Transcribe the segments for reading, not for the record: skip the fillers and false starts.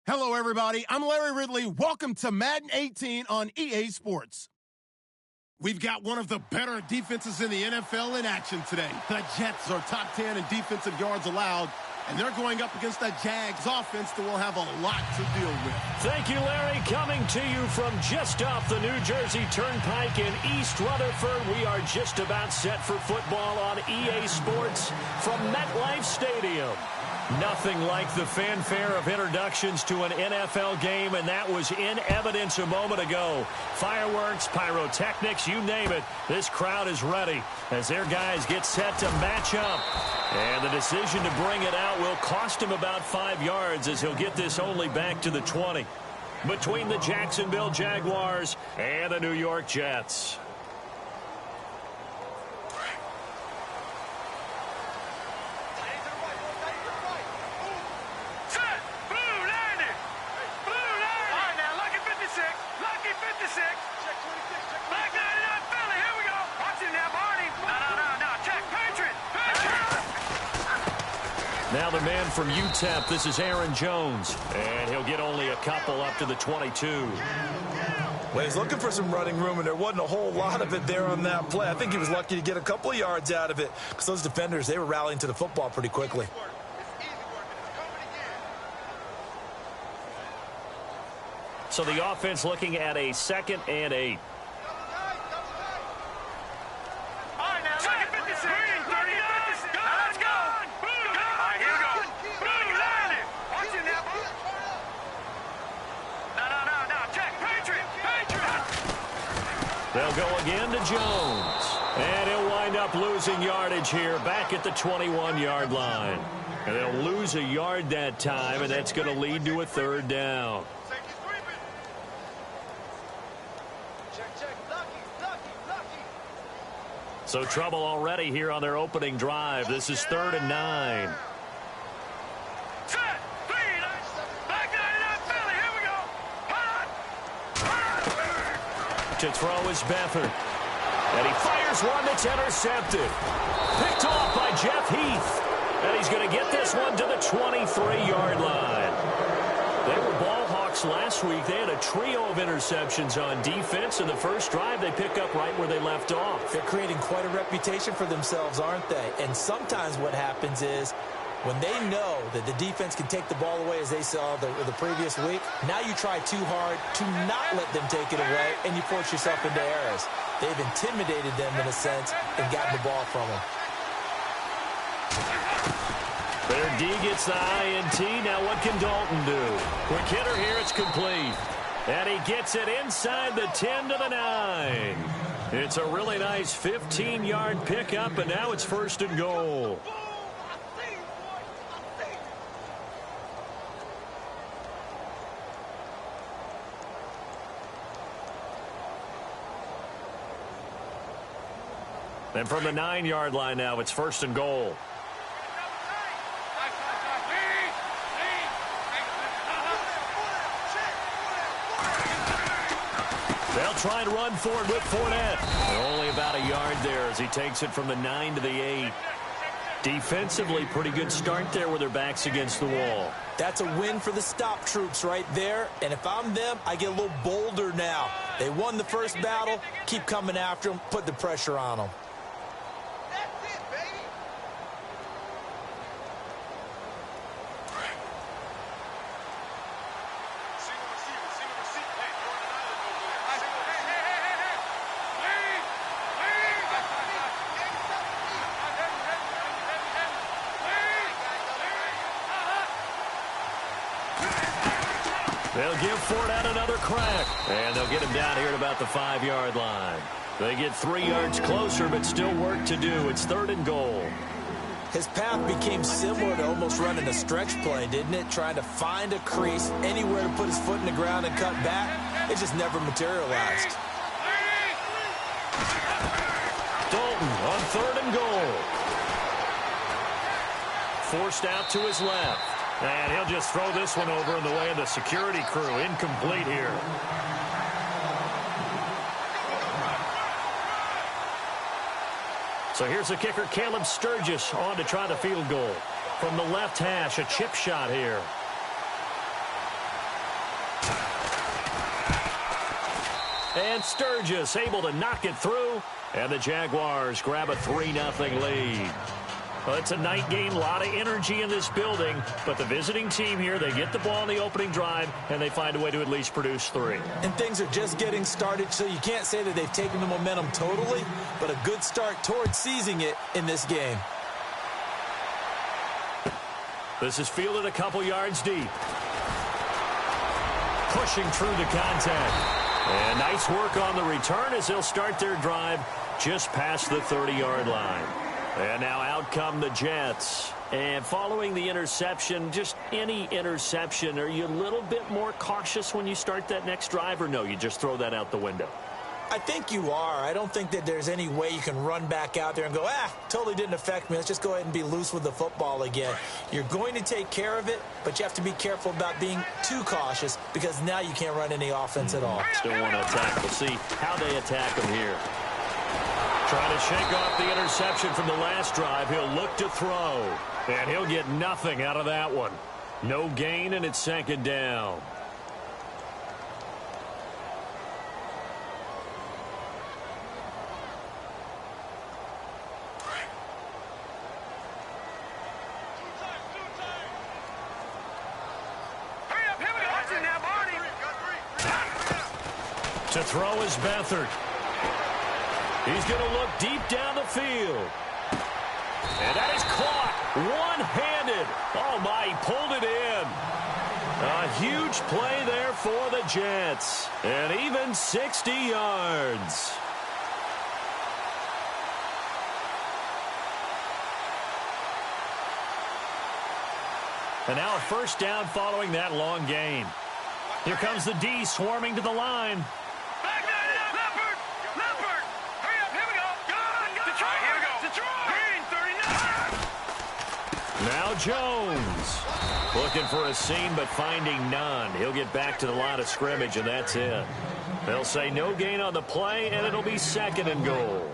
Hello, everybody. I'm Larry Ridley. Welcome to Madden 18 on EA Sports. We've got one of the better defenses in the NFL in action today. The Jets are top 10 in defensive yards allowed, and they're going up against the Jags offense that will have a lot to deal with. Thank you, Larry. Coming to you from just off the New Jersey Turnpike in East Rutherford, we are just about set for football on EA Sports from MetLife Stadium. Nothing like the fanfare of introductions to an NFL game, and that was in evidence a moment ago. Fireworks, pyrotechnics, you name it. This crowd is ready as their guys get set to match up. And the decision to bring it out will cost him about 5 yards as he'll get this only back to the 20. Between the Jacksonville Jaguars and the New York Jets. Now the man from UTEP, this is Aaron Jones, and he'll get only a couple up to the 22. Well, he's looking for some running room, and there wasn't a whole lot of it there on that play. I think he was lucky to get a couple of yards out of it because those defenders, they were rallying to the football pretty quickly. So the offense looking at a 2nd and 8. They'll go again to Jones. And he'll wind up losing yardage here back at the 21-yard line. And they'll lose a yard that time, and that's going to lead to a 3rd down. So trouble already here on their opening drive. This is 3rd and 9. To throw is Beathard. And he fires one that's intercepted. Picked off by Jeff Heath. And he's going to get this one to the 23-yard line. They were ball hawks last week. They had a trio of interceptions on defense. In the first drive, they pick up right where they left off. They're creating quite a reputation for themselves, aren't they? And sometimes what happens is when they know that the defense can take the ball away, as they saw the previous week, now you try too hard to not let them take it away, and you force yourself into errors. They've intimidated them in a sense and gotten the ball from them. Their D gets the INT. Now what can Dalton do? Quick hitter here. It's complete. And he gets it inside the 10 to the 9. It's a really nice 15-yard pickup, and now it's 1st and goal. And from the 9-yard line now, it's 1st and goal. They'll try and run forward with Fournette. Only about a yard there as he takes it from the 9 to the 8. Defensively, pretty good start there with their backs against the wall. That's a win for the stop troops right there. And if I'm them, I get a little bolder now. They won the first battle. Keep coming after them. Put the pressure on them. They'll give Fournette another crack. And they'll get him down here at about the 5-yard line. They get 3 yards closer, but still work to do. It's 3rd and goal. His path became similar to almost running a stretch play, didn't it? Trying to find a crease, anywhere to put his foot in the ground and cut back. It just never materialized. Dalton on 3rd and goal. Forced out to his left. And he'll just throw this one over in the way of the security crew. Incomplete here. So here's the kicker, Caleb Sturgis, on to try the field goal. From the left hash, a chip shot here. And Sturgis able to knock it through, and the Jaguars grab a 3-0 lead. Well, it's a night game, a lot of energy in this building, but the visiting team here, they get the ball in the opening drive, and they find a way to at least produce 3. And things are just getting started, so you can't say that they've taken the momentum totally, but a good start towards seizing it in this game. This is fielded a couple yards deep. Pushing through the contact. And nice work on the return as they'll start their drive just past the 30-yard line. And now out come the Jets. And following the interception, just any interception, are you a little bit more cautious when you start that next drive, or no, you just throw that out the window? I think you are. I don't think that there's any way you can run back out there and go, totally didn't affect me. Let's just go ahead and be loose with the football again. You're going to take care of it, but you have to be careful about being too cautious because now you can't run any offense at all. Still want to attack. We'll see how they attack them here. Trying to shake off the interception from the last drive. He'll look to throw, and he'll get nothing out of that one. No gain, and it's 2nd down. To throw is Beathard. He's going to look deep down the field. And that is caught one-handed. Oh, my, he pulled it in. A huge play there for the Jets. And even 60 yards. And now a 1st down following that long gain. Here comes the D swarming to the line. Now Jones looking for a seam but finding none. He'll get back to the line of scrimmage, and that's it. They'll say no gain on the play, and it'll be 2nd and goal.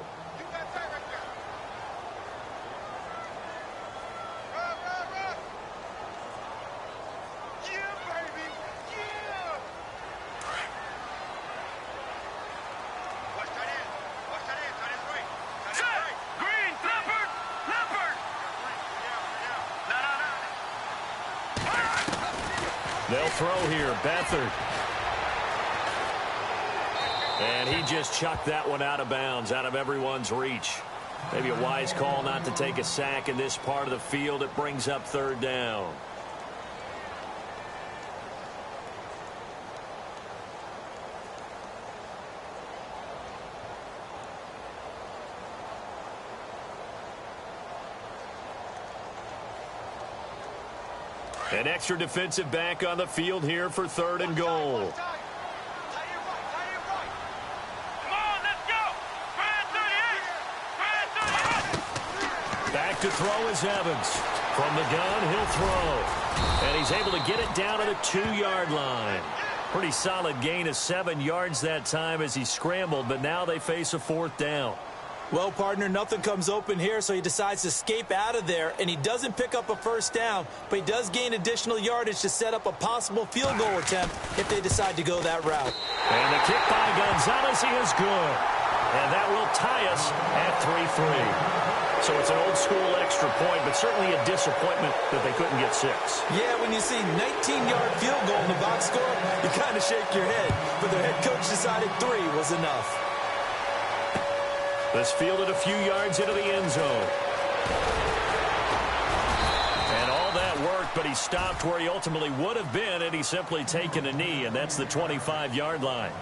They'll throw here, Beathard. And he just chucked that one out of bounds, out of everyone's reach. Maybe a wise call not to take a sack in this part of the field. It brings up 3rd down. An extra defensive back on the field here for 3rd and goal. Back to throw is Evans. From the gun, he'll throw. And he's able to get it down to the 2-yard line. Pretty solid gain of 7 yards that time as he scrambled, but now they face a 4th down. Well, partner, nothing comes open here, so he decides to escape out of there, and he doesn't pick up a 1st down, but he does gain additional yardage to set up a possible field goal attempt if they decide to go that route. And the kick by Gonzalez, he is good. And that will tie us at 3-3. So it's an old-school extra point, but certainly a disappointment that they couldn't get 6. Yeah, when you see 19-yard field goal in the box score, you kind of shake your head, but their head coach decided 3 was enough. This fielded a few yards into the end zone. And all that worked, but he stopped where he ultimately would have been, and he's simply taken a knee, and that's the 25-yard line.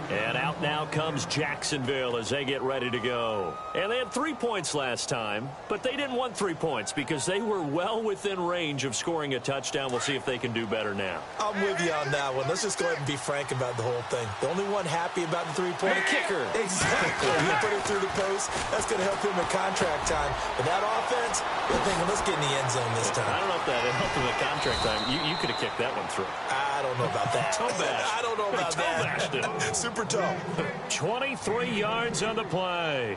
And out now comes Jacksonville as they get ready to go. And they had 3 points last time, but they didn't want 3 points because they were well within range of scoring a touchdown. We'll see if they can do better now. I'm with you on that one. Let's just go ahead and be frank about the whole thing. The only one happy about the 3-point kicker. Exactly. He put it through the post. That's going to help him at contract time. But that offense, they're thinking, let's get in the end zone this time. I don't know if that helped him at contract time. You could have kicked that one through. I don't know about that. Toe bash. I don't know about that. Super toe. 23 yards on the play.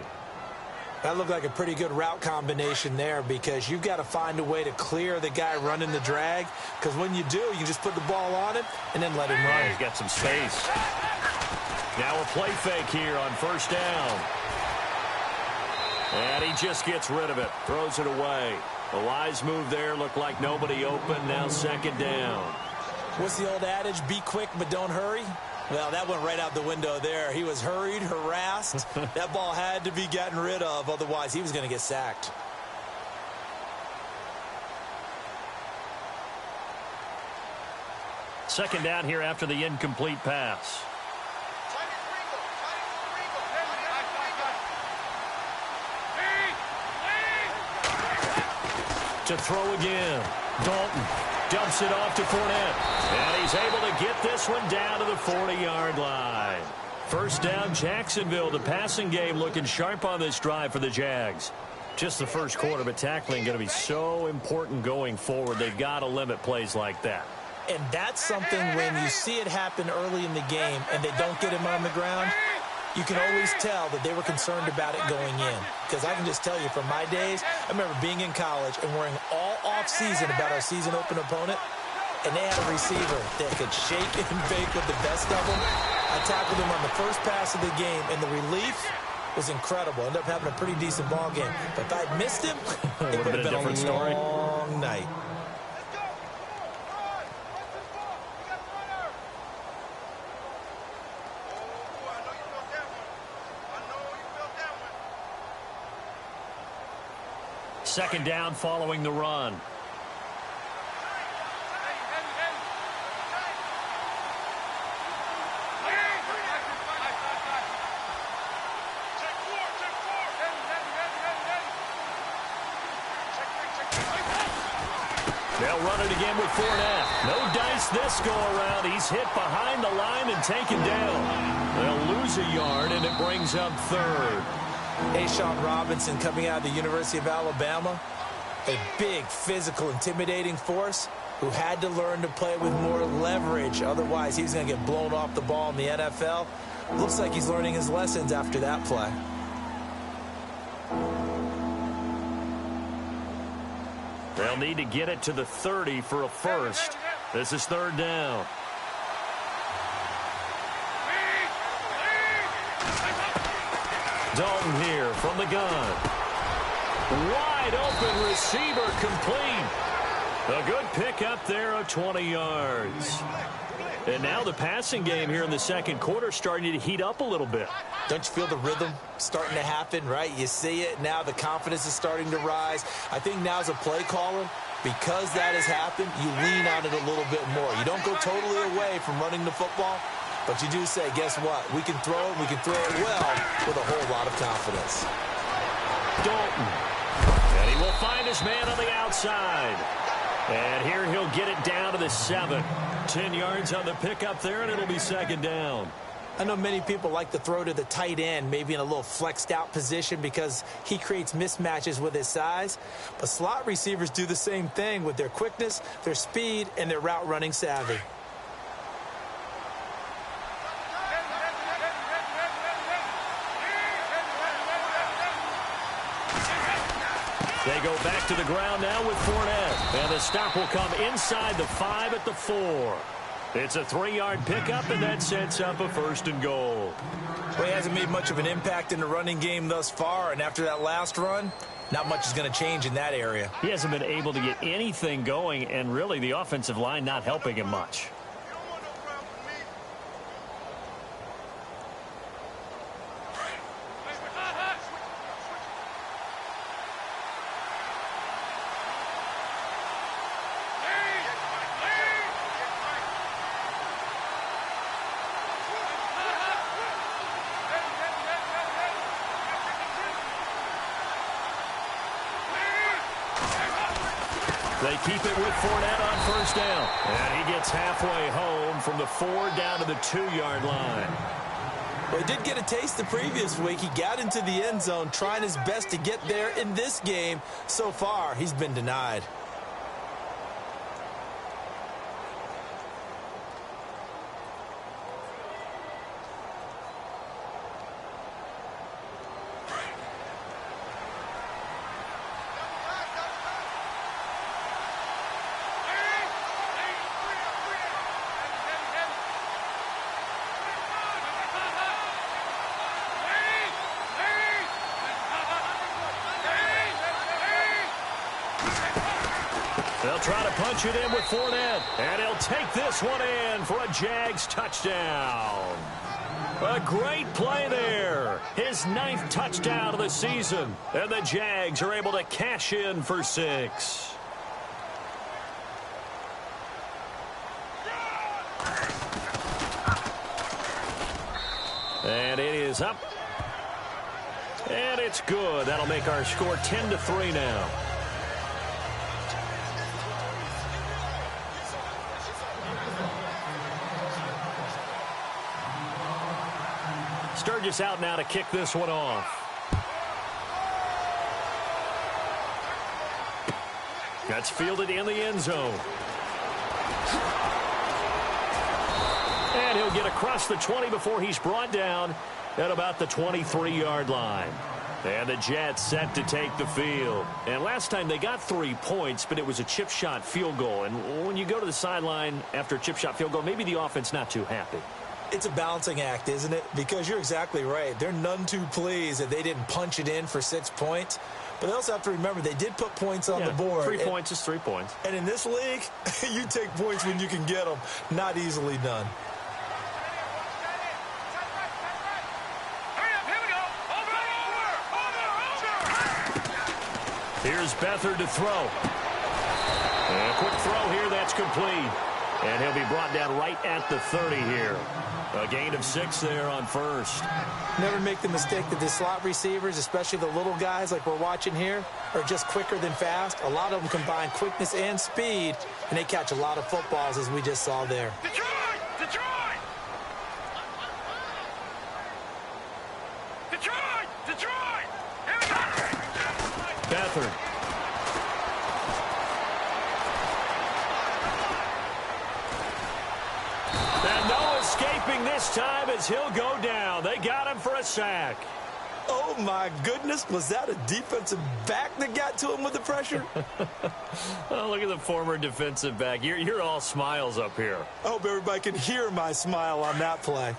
That looked like a pretty good route combination there because you've got to find a way to clear the guy running the drag, because when you do, you just put the ball on him and then let him run. He's got some space. Now a play fake here on first down. And he just gets rid of it. Throws it away. A wise move there. Looked like nobody open. Now second down. What's the old adage? Be quick, but don't hurry. Well, that went right out the window there. He was hurried, harassed. That ball had to be gotten rid of. Otherwise, he was going to get sacked. Second down here after the incomplete pass. To throw again. Dalton dumps it off to Fournette. And he's able to get this one down to the 40-yard line. First down, Jacksonville. The passing game looking sharp on this drive for the Jags. Just the first quarter, but tackling going to be so important going forward. They've got to limit plays like that. And that's something when you see it happen early in the game and they don't get him on the ground, you can always tell that they were concerned about it going in. Because I can just tell you from my days, I remember being in college and worrying all off-season about our season open opponent, and they had a receiver that could shake and bake with the best of them. I tackled him on the first pass of the game, and the relief was incredible. Ended up having a pretty decent ball game. But if I'd missed him, it would have been a different story. Long night. Second down following the run. They'll run it again with Fournette. No dice this go around. He's hit behind the line and taken down. They'll lose a yard, and it brings up third. Sean Robinson coming out of the University of Alabama, a big, physical, intimidating force who had to learn to play with more leverage. Otherwise, he's going to get blown off the ball in the NFL. Looks like he's learning his lessons after that play. They'll need to get it to the 30 for a first. This is third down. Dalton here from the gun. Wide open receiver complete. A good pickup there of 20 yards. And now the passing game here in the second quarter starting to heat up a little bit. Don't you feel the rhythm starting to happen, right? You see it. Now the confidence is starting to rise. I think now as a play caller, because that has happened, you lean on it a little bit more. You don't go totally away from running the football, but you do say, guess what? We can throw it. We can throw it well with a whole lot of confidence. Dalton. And he will find his man on the outside. And here he'll get it down to the 7. 10 yards on the pickup there, and it'll be second down. I know many people like to throw to the tight end, maybe in a little flexed out position because he creates mismatches with his size. But slot receivers do the same thing with their quickness, their speed, and their route running savvy. They go back to the ground now with Fournette. And the stop will come inside the 5 at the 4. It's a 3-yard pickup, and that sets up a first and goal. Well, he hasn't made much of an impact in the running game thus far, and after that last run, not much is going to change in that area. He hasn't been able to get anything going, and really the offensive line not helping him much. They keep it with Fournette on first down. And he gets halfway home from the 4 down to the 2-yard line. Well, he did get a taste the previous week. He got into the end zone trying his best to get there in this game. So far, he's been denied. They'll try to punch it in with Fournette. And he'll take this one in for a Jags touchdown. A great play there. His 9th touchdown of the season. And the Jags are able to cash in for 6. And it is up. And it's good. That'll make our score 10-3 now. Sturgis out now to kick this one off. That's fielded in the end zone. And he'll get across the 20 before he's brought down at about the 23-yard line. And the Jets set to take the field. And last time they got 3 points, but it was a chip shot field goal. And when you go to the sideline after a chip shot field goal, maybe the offense not too happy. It's a balancing act, isn't it? Because you're exactly right. They're none too pleased that they didn't punch it in for 6 points. But they also have to remember they did put points on the board. 3 points is 3 points. And in this league, you take points when you can get them. Not easily done. Here's Beathard to throw. And a quick throw here, that's complete. And he'll be brought down right at the 30 here. A gain of 6 there on first. Never make the mistake that the slot receivers, especially the little guys like we're watching here, are just quicker than fast. A lot of them combine quickness and speed, and they catch a lot of footballs, as we just saw there. Detroit! Detroit! Detroit! Detroit! Here we go! Beathard. And no escaping this time as he'll go down. They got him for a sack. Oh, my goodness. Was that a defensive back that got to him with the pressure? Oh, look at the former defensive back. You're all smiles up here. I hope everybody can hear my smile on that play.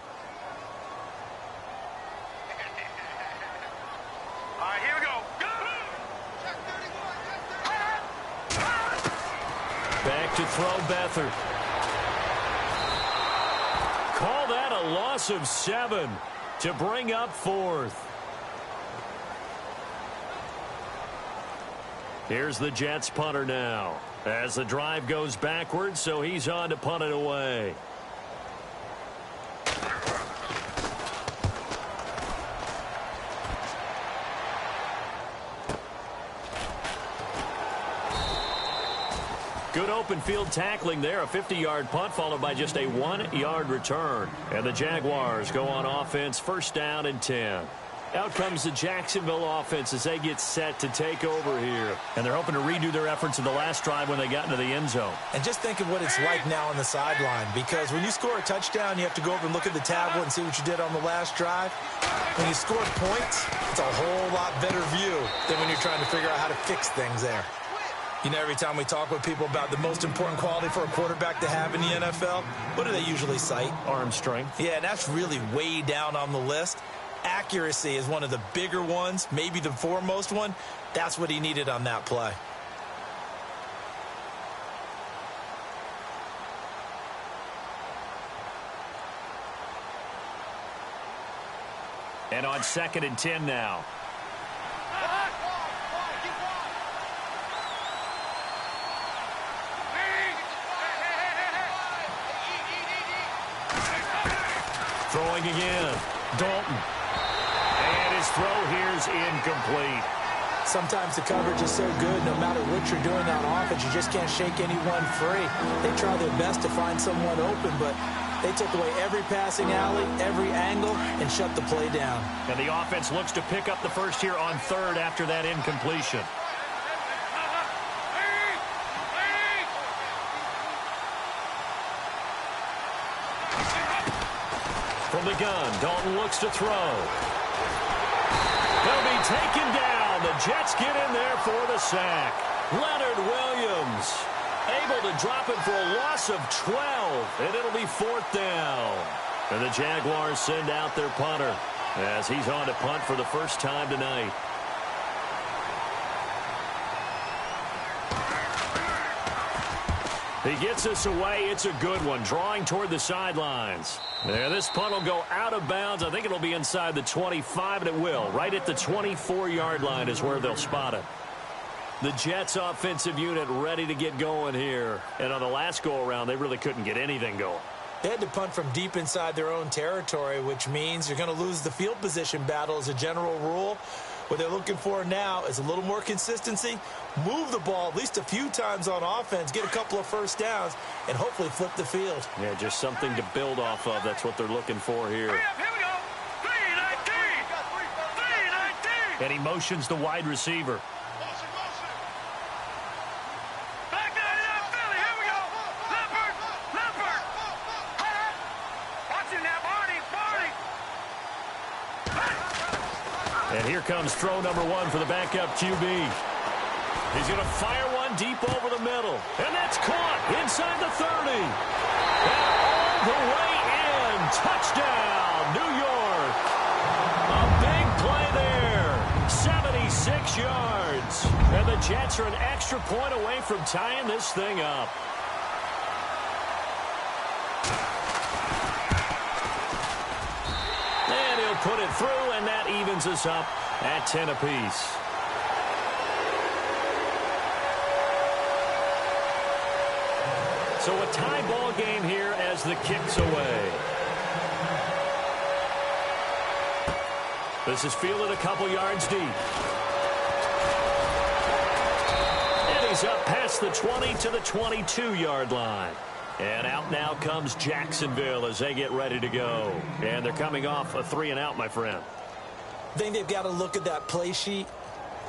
All right, here we go. Back to throw Beathard. Call that a loss of 7 to bring up 4th. Here's the Jets punter now as the drive goes backwards, so he's on to punt it away. Good open field tackling there. A 50-yard punt followed by just a 1-yard return. And the Jaguars go on offense, 1st down and 10. Out comes the Jacksonville offense as they get set to take over here. And they're hoping to redo their efforts in the last drive when they got into the end zone. And just think of what it's like now on the sideline, because when you score a touchdown, you have to go over and look at the tablet and see what you did on the last drive. When you score points, it's a whole lot better view than when you're trying to figure out how to fix things there. You know, every time we talk with people about the most important quality for a quarterback to have in the NFL, what do they usually cite? Arm strength. Yeah, that's really way down on the list. Accuracy is one of the bigger ones, maybe the foremost one. That's what he needed on that play. And on 2nd and 10 now. Throwing again. Dalton. And his throw here's incomplete. Sometimes the coverage is so good, no matter what you're doing on offense, you just can't shake anyone free. They try their best to find someone open, but they took away every passing alley, every angle, and shut the play down. And the offense looks to pick up the first here on 3rd after that incompletion. From the gun, Dalton looks to throw. He'll be taken down. The Jets get in there for the sack. Leonard Williams able to drop it for a loss of 12, and it'll be 4th down. And the Jaguars send out their punter as he's on to punt for the first time tonight. He gets us away. It's a good one, drawing toward the sidelines. Yeah, this punt will go out of bounds. I think it'll be inside the 25, and it will. Right at the 24-yard line is where they'll spot it. The Jets offensive unit ready to get going here. And on the last go-around, they really couldn't get anything going. They had to punt from deep inside their own territory, which means you're going to lose the field position battle as a general rule. What they're looking for now is a little more consistency, move the ball at least a few times on offense, get a couple of first downs, and hopefully flip the field. Yeah, just something to build off of. That's what they're looking for here. Here we go. 319. 319. And he motions the wide receiver. Back there, Philly. Here we go. Leopard. Leopard. Watch him now, Barney. Barney. And here comes throw number 1 for the backup QB. He's going to fire one deep over the middle. And that's caught inside the 30. And all the way in. Touchdown, New York. A big play there. 76 yards. And the Jets are an extra point away from tying this thing up. And he'll put it through, and that evens us up at 10 apiece. So a tie ball game here as the kick's away. This is fielded a couple yards deep. And he's up past the 20 to the 22-yard line. And out now comes Jacksonville as they get ready to go. And they're coming off a 3-and-out, my friend. I think they've got to look at that play sheet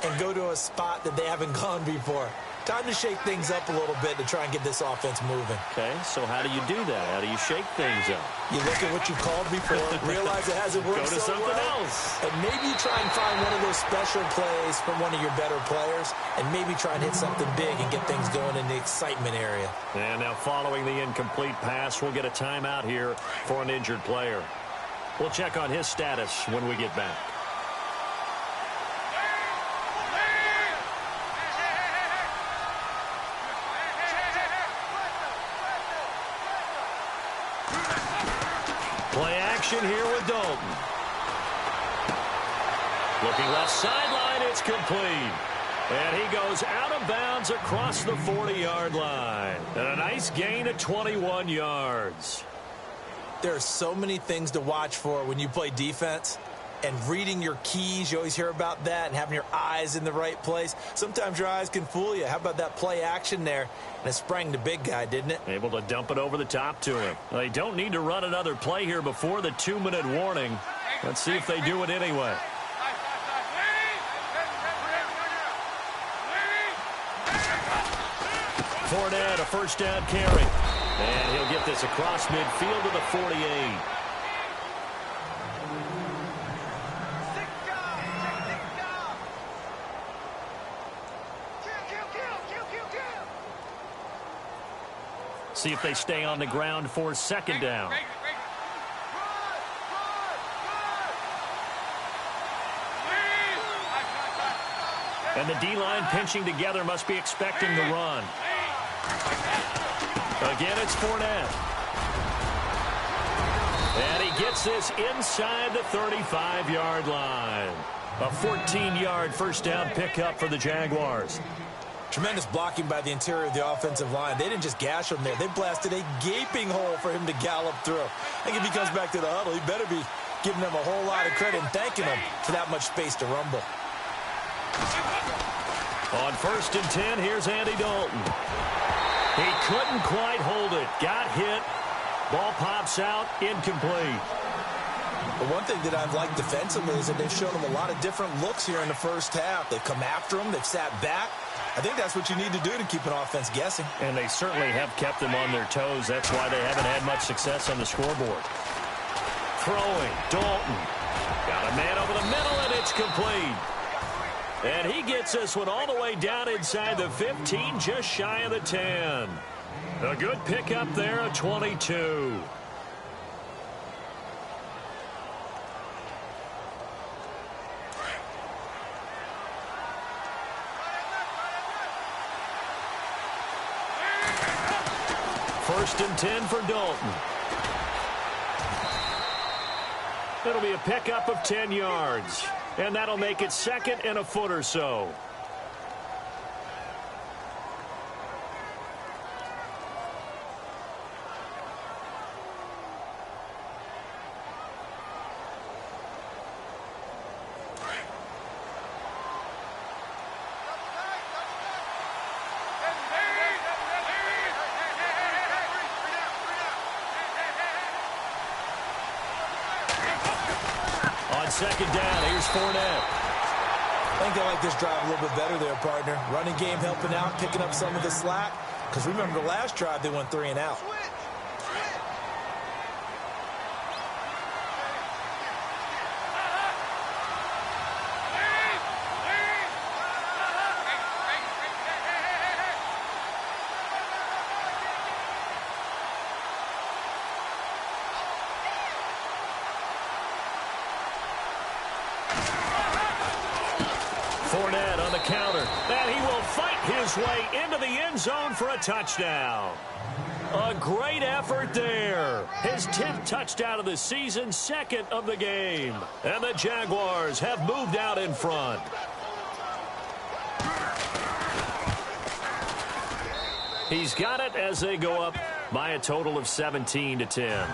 and go to a spot that they haven't gone before. Time to shake things up a little bit to try and get this offense moving. Okay, so how do you do that? How do you shake things up? You look at what you called before, realize it hasn't worked Go to so something well, else. and maybe you try and find one of those special plays from one of your better players, and maybe try and hit something big and get things going in the excitement area. And now following the incomplete pass, we'll get a timeout here for an injured player. We'll check on his status when we get back. Play action here with Dalton. Looking left sideline, it's complete. And he goes out of bounds across the 40-yard line. And a nice gain of 21 yards. There are so many things to watch for when you play defense. And reading your keys, you always hear about that, and having your eyes in the right place. Sometimes your eyes can fool you. How about that play action there? And it sprang the big guy, didn't it? Able to dump it over the top to him. They don't need to run another play here before the 2-minute warning. Let's see if they do it anyway. Fournette, a first down carry. And he'll get this across midfield to the 48. See if they stay on the ground for second down. And the D-line pinching together must be expecting the run. Again, it's Fournette. And he gets this inside the 35-yard line. A 14-yard first down pickup for the Jaguars. Tremendous blocking by the interior of the offensive line. They didn't just gash him there. They blasted a gaping hole for him to gallop through. I think if he comes back to the huddle, he better be giving them a whole lot of credit and thanking them for that much space to rumble. On 1st and 10, here's Andy Dalton. He couldn't quite hold it. Got hit. Ball pops out. Incomplete. But one thing that I've liked defensively is that they've shown him a lot of different looks here in the first half. They've come after him. They've sat back. I think that's what you need to do to keep an offense guessing. And they certainly have kept them on their toes. That's why they haven't had much success on the scoreboard. Throwing. Dalton. Got a man over the middle, and it's complete. And he gets this one all the way down inside the 15, just shy of the 10. A good pickup there, a 22. First and 10 for Dalton. It'll be a pickup of 10 yards. And that'll make it second and a foot or so. Second down, here's Fournette. I think they like this drive a little bit better there, partner. Running game helping out, picking up some of the slack. Because remember the last drive, they went 3 and out. Fournette on the counter, and he will fight his way into the end zone for a touchdown. A great effort there. His 10th touchdown of the season, second of the game. And the Jaguars have moved out in front. He's got it as they go up by a total of 17-10.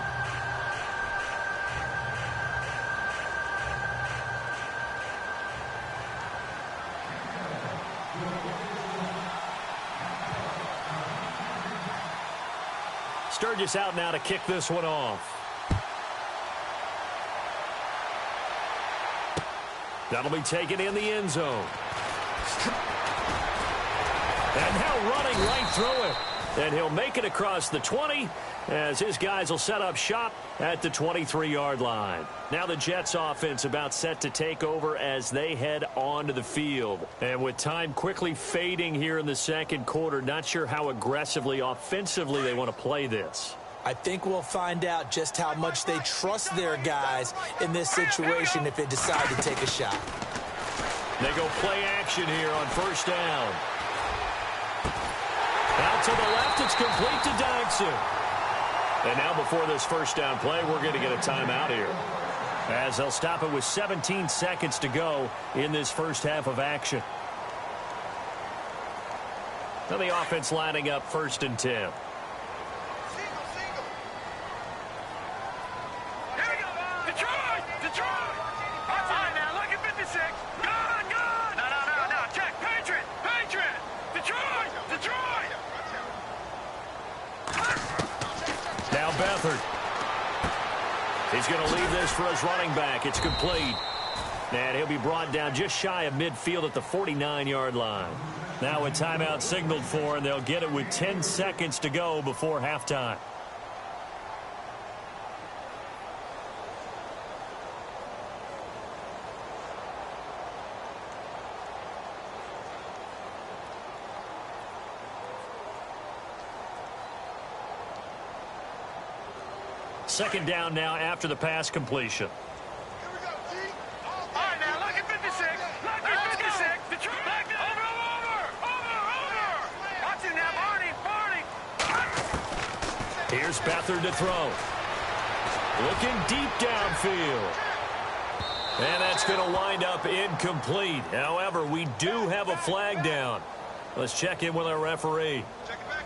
Sturgis out now to kick this one off. That'll be taken in the end zone. And now running right through it. And he'll make it across the 20 as his guys will set up shop at the 23-yard line. Now the Jets offense about set to take over as they head onto the field. And with time quickly fading here in the second quarter, not sure how aggressively, offensively they want to play this. I think we'll find out just how much they trust their guys in this situation if they decide to take a shot. They go play action here on first down. Out to the left, it's complete to Dodson. And now before this first down play, we're going to get a timeout here, as they'll stop it with 17 seconds to go in this first half of action. Now the offense lining up first and 10. He's going to leave this for his running back. It's complete. And he'll be brought down just shy of midfield at the 49-yard line. Now a timeout signaled for, and they'll get it with 10 seconds to go before halftime. Second down now after the pass completion. Here we go, G. All right, now look at 56. Look at 56. The truck back there. Over. Watch it now, Barney. Here's Beathard to throw. Looking deep downfield. And that's going to wind up incomplete. However, we do have a flag down. Let's check in with our referee. Check it back.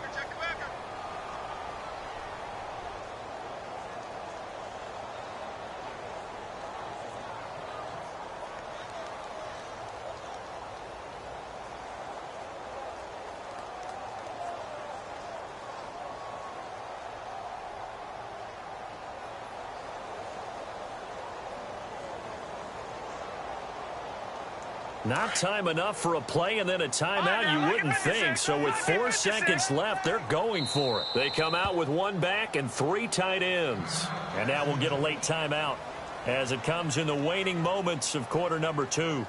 Not time enough for a play and then a timeout, you wouldn't think. So with 4 seconds left, they're going for it. They come out with one back and 3 tight ends. And now we'll get a late timeout as it comes in the waning moments of quarter number 2.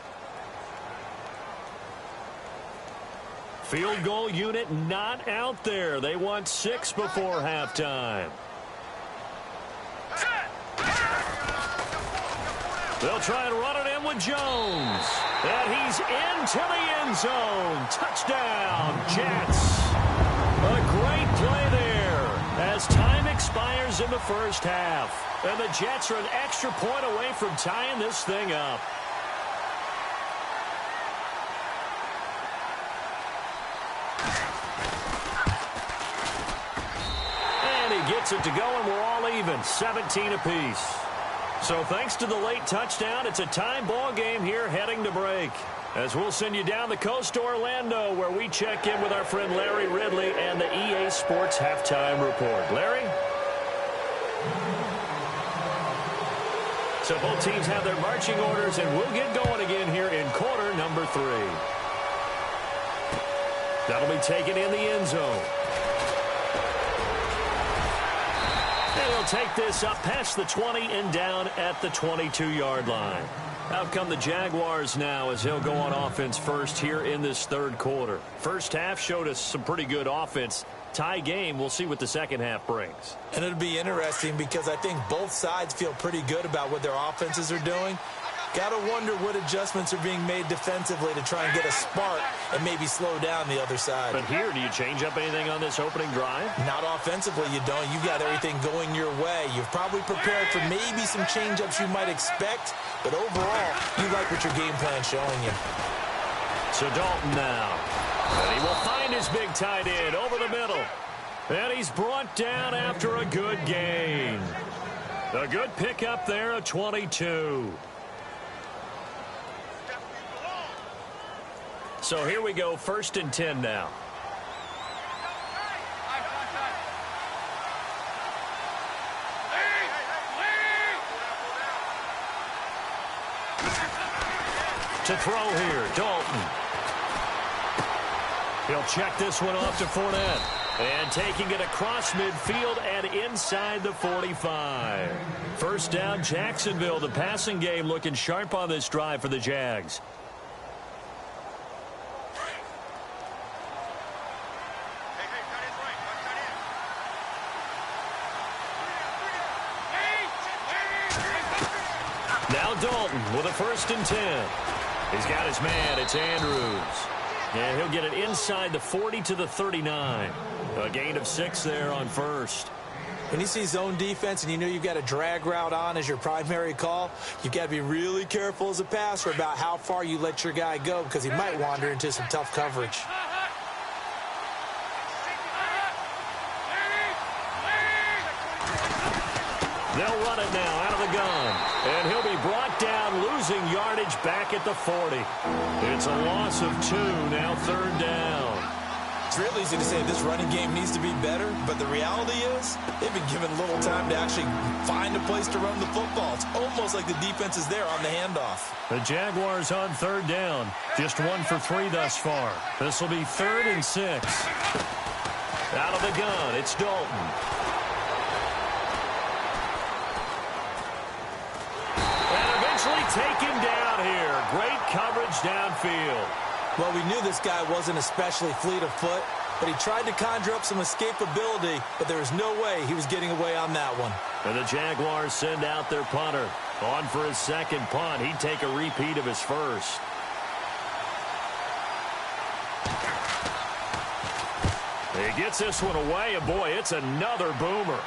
Field goal unit not out there. They want 6 before halftime. They'll try and run it in with Jones. And he's into the end zone. Touchdown, Jets. A great play there as time expires in the first half. And the Jets are an extra point away from tying this thing up. And he gets it to go, and we're all even, 17 apiece. So thanks to the late touchdown, it's a tie ball game here heading to break. As we'll send you down the coast to Orlando, where we check in with our friend Larry Ridley and the EA Sports Halftime Report. Larry? So both teams have their marching orders, and we'll get going again here in quarter number 3. That'll be taken in the end zone. And he'll take this up past the 20 and down at the 22-yard line. Out come the Jaguars now as he'll go on offense first here in this third quarter. First half showed us some pretty good offense. Tie game, we'll see what the second half brings. And it'll be interesting because I think both sides feel pretty good about what their offenses are doing. Got to wonder what adjustments are being made defensively to try and get a spark and maybe slow down the other side. But here, do you change up anything on this opening drive? Not offensively, you don't. You've got everything going your way. You've probably prepared for maybe some change-ups you might expect, but overall, you like what your game plan's showing you. So Dalton now. And he will find his big tight end over the middle. And he's brought down after a good gain. A good pickup there of 22. So here we go, 1st and 10 now. To throw here, Dalton. He'll check this one off to Fournette. And taking it across midfield and inside the 45. First down, Jacksonville. The passing game looking sharp on this drive for the Jags. Now Dalton with a 1st and 10. He's got his man. It's Andrews. And he'll get it inside the 40 to the 39. A gain of 6 there on first. When you see zone defense and you know you've got a drag route on as your primary call, you've got to be really careful as a passer about how far you let your guy go because he might wander into some tough coverage. They'll run it now out of the gun. And he'll be brought down, losing yardage back at the 40. It's a loss of 2, now 3rd down. It's real easy to say this running game needs to be better, but the reality is they've been given little time to actually find a place to run the football. It's almost like the defense is there on the handoff. The Jaguars on 3rd down. Just 1 for 3 thus far. This will be 3rd and 6. Out of the gun, it's Dalton. Taken down here. Great coverage downfield. Well, we knew this guy wasn't especially fleet of foot, but he tried to conjure up some escapability, but there was no way he was getting away on that one. And the Jaguars send out their punter. On for his second punt. He'd take a repeat of his first. He gets this one away, and boy, it's another boomer.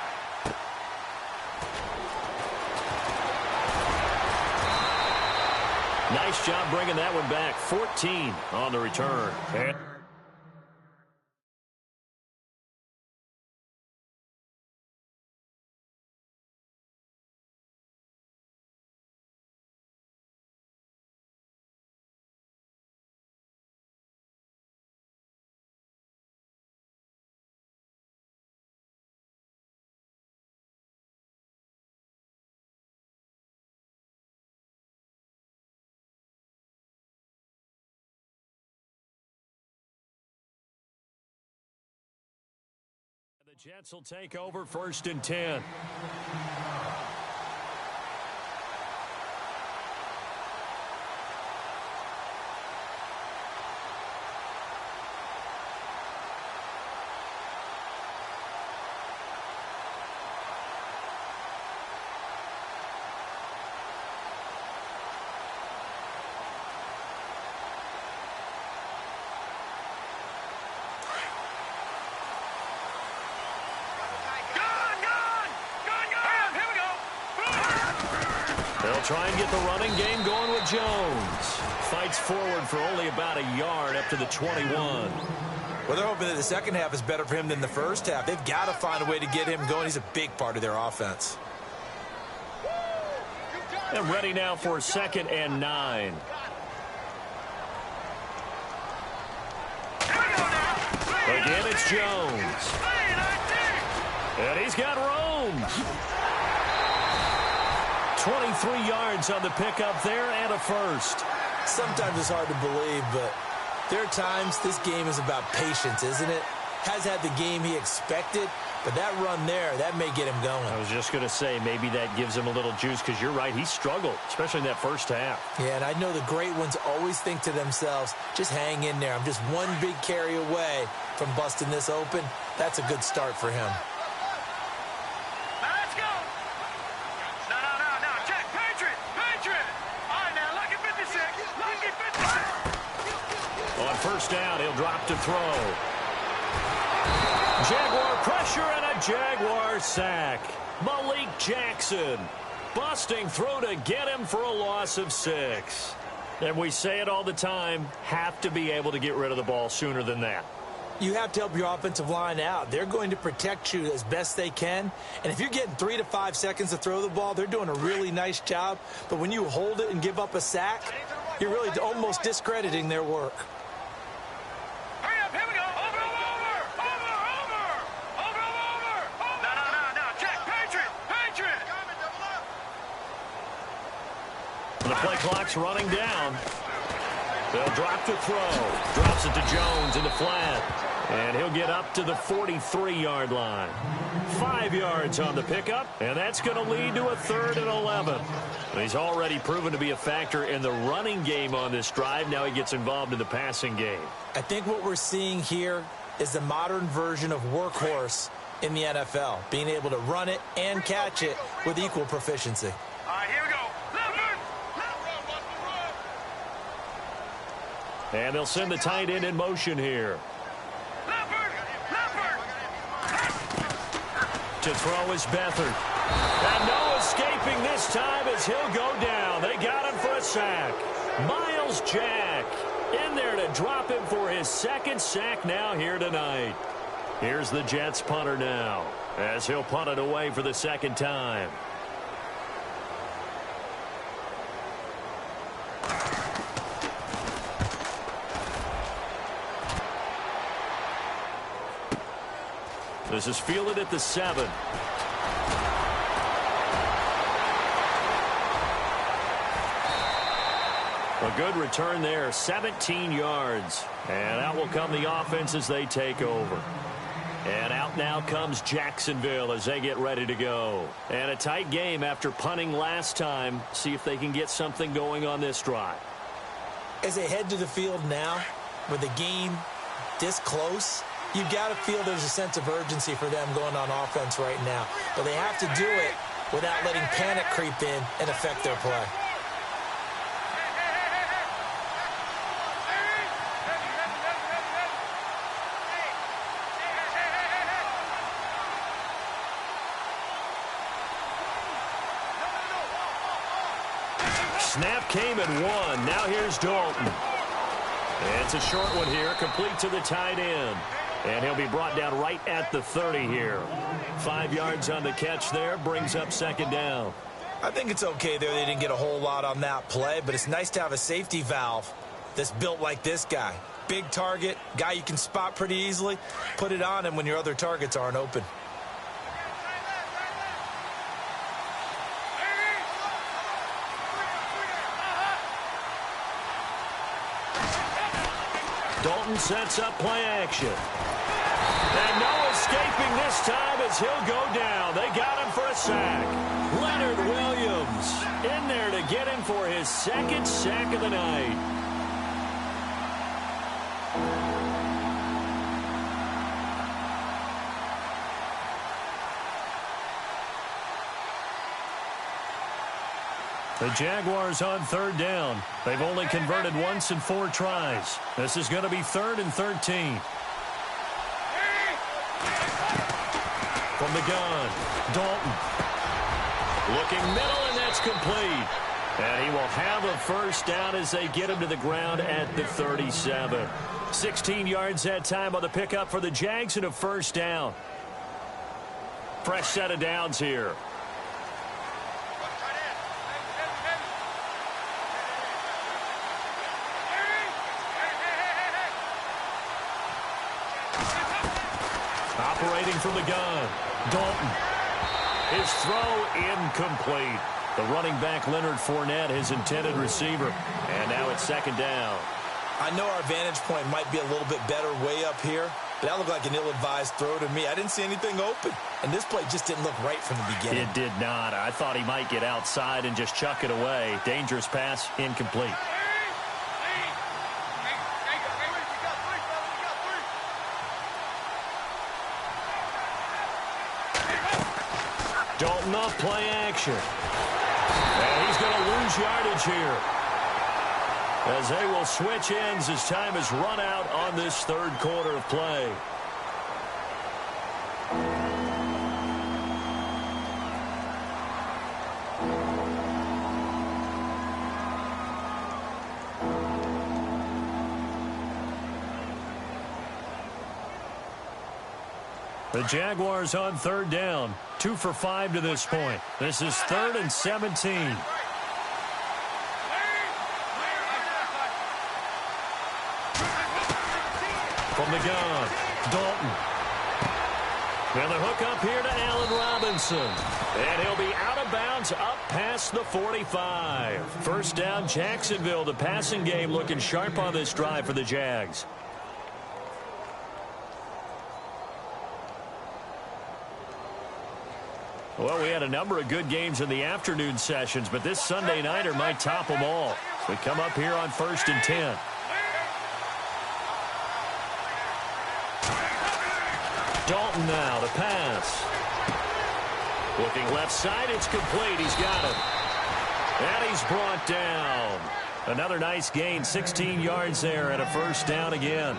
Nice job bringing that one back. 14 on the return. The Jets will take over 1st and 10. Go! try and get the running game going with Jones. Fights forward for only about a yard up to the 21. Well, they're hoping that the second half is better for him than the first half. They've got to find a way to get him going. He's a big part of their offense. And ready now for 2nd and 9. Again, it's Jones. And he's got room. 23 yards on the pickup there and a first. Sometimes it's hard to believe, but there are times this game is about patience, isn't it? Has had the game he expected, but that run there, that may get him going. I was just going to say, maybe that gives him a little juice, because you're right, he struggled, especially in that first half. Yeah, and I know the great ones always think to themselves, just hang in there. I'm just one big carry away from busting this open. That's a good start for him. Now let's go. No. Check. Patriot. All right, now, lucky 56. Lucky 56. On first down, he'll drop to throw. Jaguar pressure and a Jaguar sack. Malik Jackson busting through to get him for a loss of 6. And we say it all the time, have to be able to get rid of the ball sooner than that. You have to help your offensive line out. They're going to protect you as best they can. And if you're getting 3 to 5 seconds to throw the ball, they're doing a really nice job. But when you hold it and give up a sack, you're really almost discrediting their work. Hurry up, here we go. Over. No. Check. Patriot. The play clock's running down. They'll drop to throw. Drops it to Jones in the flat. And he'll get up to the 43-yard line. 5 yards on the pickup, and that's going to lead to a 3rd and 11. He's already proven to be a factor in the running game on this drive. Now he gets involved in the passing game. I think what we're seeing here is the modern version of workhorse in the NFL, being able to run it and catch it with equal proficiency. All right, here we go. And they'll send the tight end in motion here. To throw is Beathard. And no escaping this time as he'll go down. They got him for a sack. Miles Jack in there to drop him for his 2nd sack now here tonight. Here's the Jets punter now as he'll punt it away for the 2nd time. This is fielded at the 7. A good return there, 17 yards. And out will come the offense as they take over. And out now comes Jacksonville as they get ready to go. And a tight game after punting last time. See if they can get something going on this drive. As they head to the field now, with the game this close, you've got to feel there's a sense of urgency for them going on offense right now. But they have to do it without letting panic creep in and affect their play. Snap came at 1. Now here's Dalton. And it's a short one here, complete to the tight end. And he'll be brought down right at the 30 here. 5 yards on the catch there, brings up 2nd down. I think it's okay there. They didn't get a whole lot on that play, but it's nice to have a safety valve that's built like this guy. Big target, guy you can spot pretty easily. Put it on him when your other targets aren't open. Dalton sets up play action. And no escaping this time as he'll go down. They got him for a sack. Leonard Williams in there to get him for his 2nd sack of the night. The Jaguars on 3rd down. They've only converted once in 4 tries. This is going to be 3rd and 13. From the gun, Dalton. Looking middle, and that's complete. And he will have a first down as they get him to the ground at the 37. 16 yards that time on the pickup for the Jags and a first down. Fresh set of downs here. Operating from the gun, Dalton. His throw incomplete. The running back, Leonard Fournette, his intended receiver. And now it's second down. I know our vantage point might be a little bit better way up here, but that looked like an ill-advised throw to me. I didn't see anything open, and this play just didn't look right from the beginning. It did not. I thought he might get outside and just chuck it away. Dangerous pass, incomplete. Dalton off play action. And he's going to lose yardage here, as they will switch ends as time is run out on this third quarter of play. The Jaguars on third down. 2 for 5 to this point. This is 3rd and 17. From the gun, Dalton. And the hook up here to Allen Robinson. And he'll be out of bounds up past the 45. First down, Jacksonville. The passing game looking sharp on this drive for the Jags. Well, we had a number of good games in the afternoon sessions, but this Sunday nighter might top them all. We come up here on 1st and 10. Dalton now to pass. Looking left side, it's complete. He's got it. And he's brought down. Another nice gain, 16 yards there, and a first down again.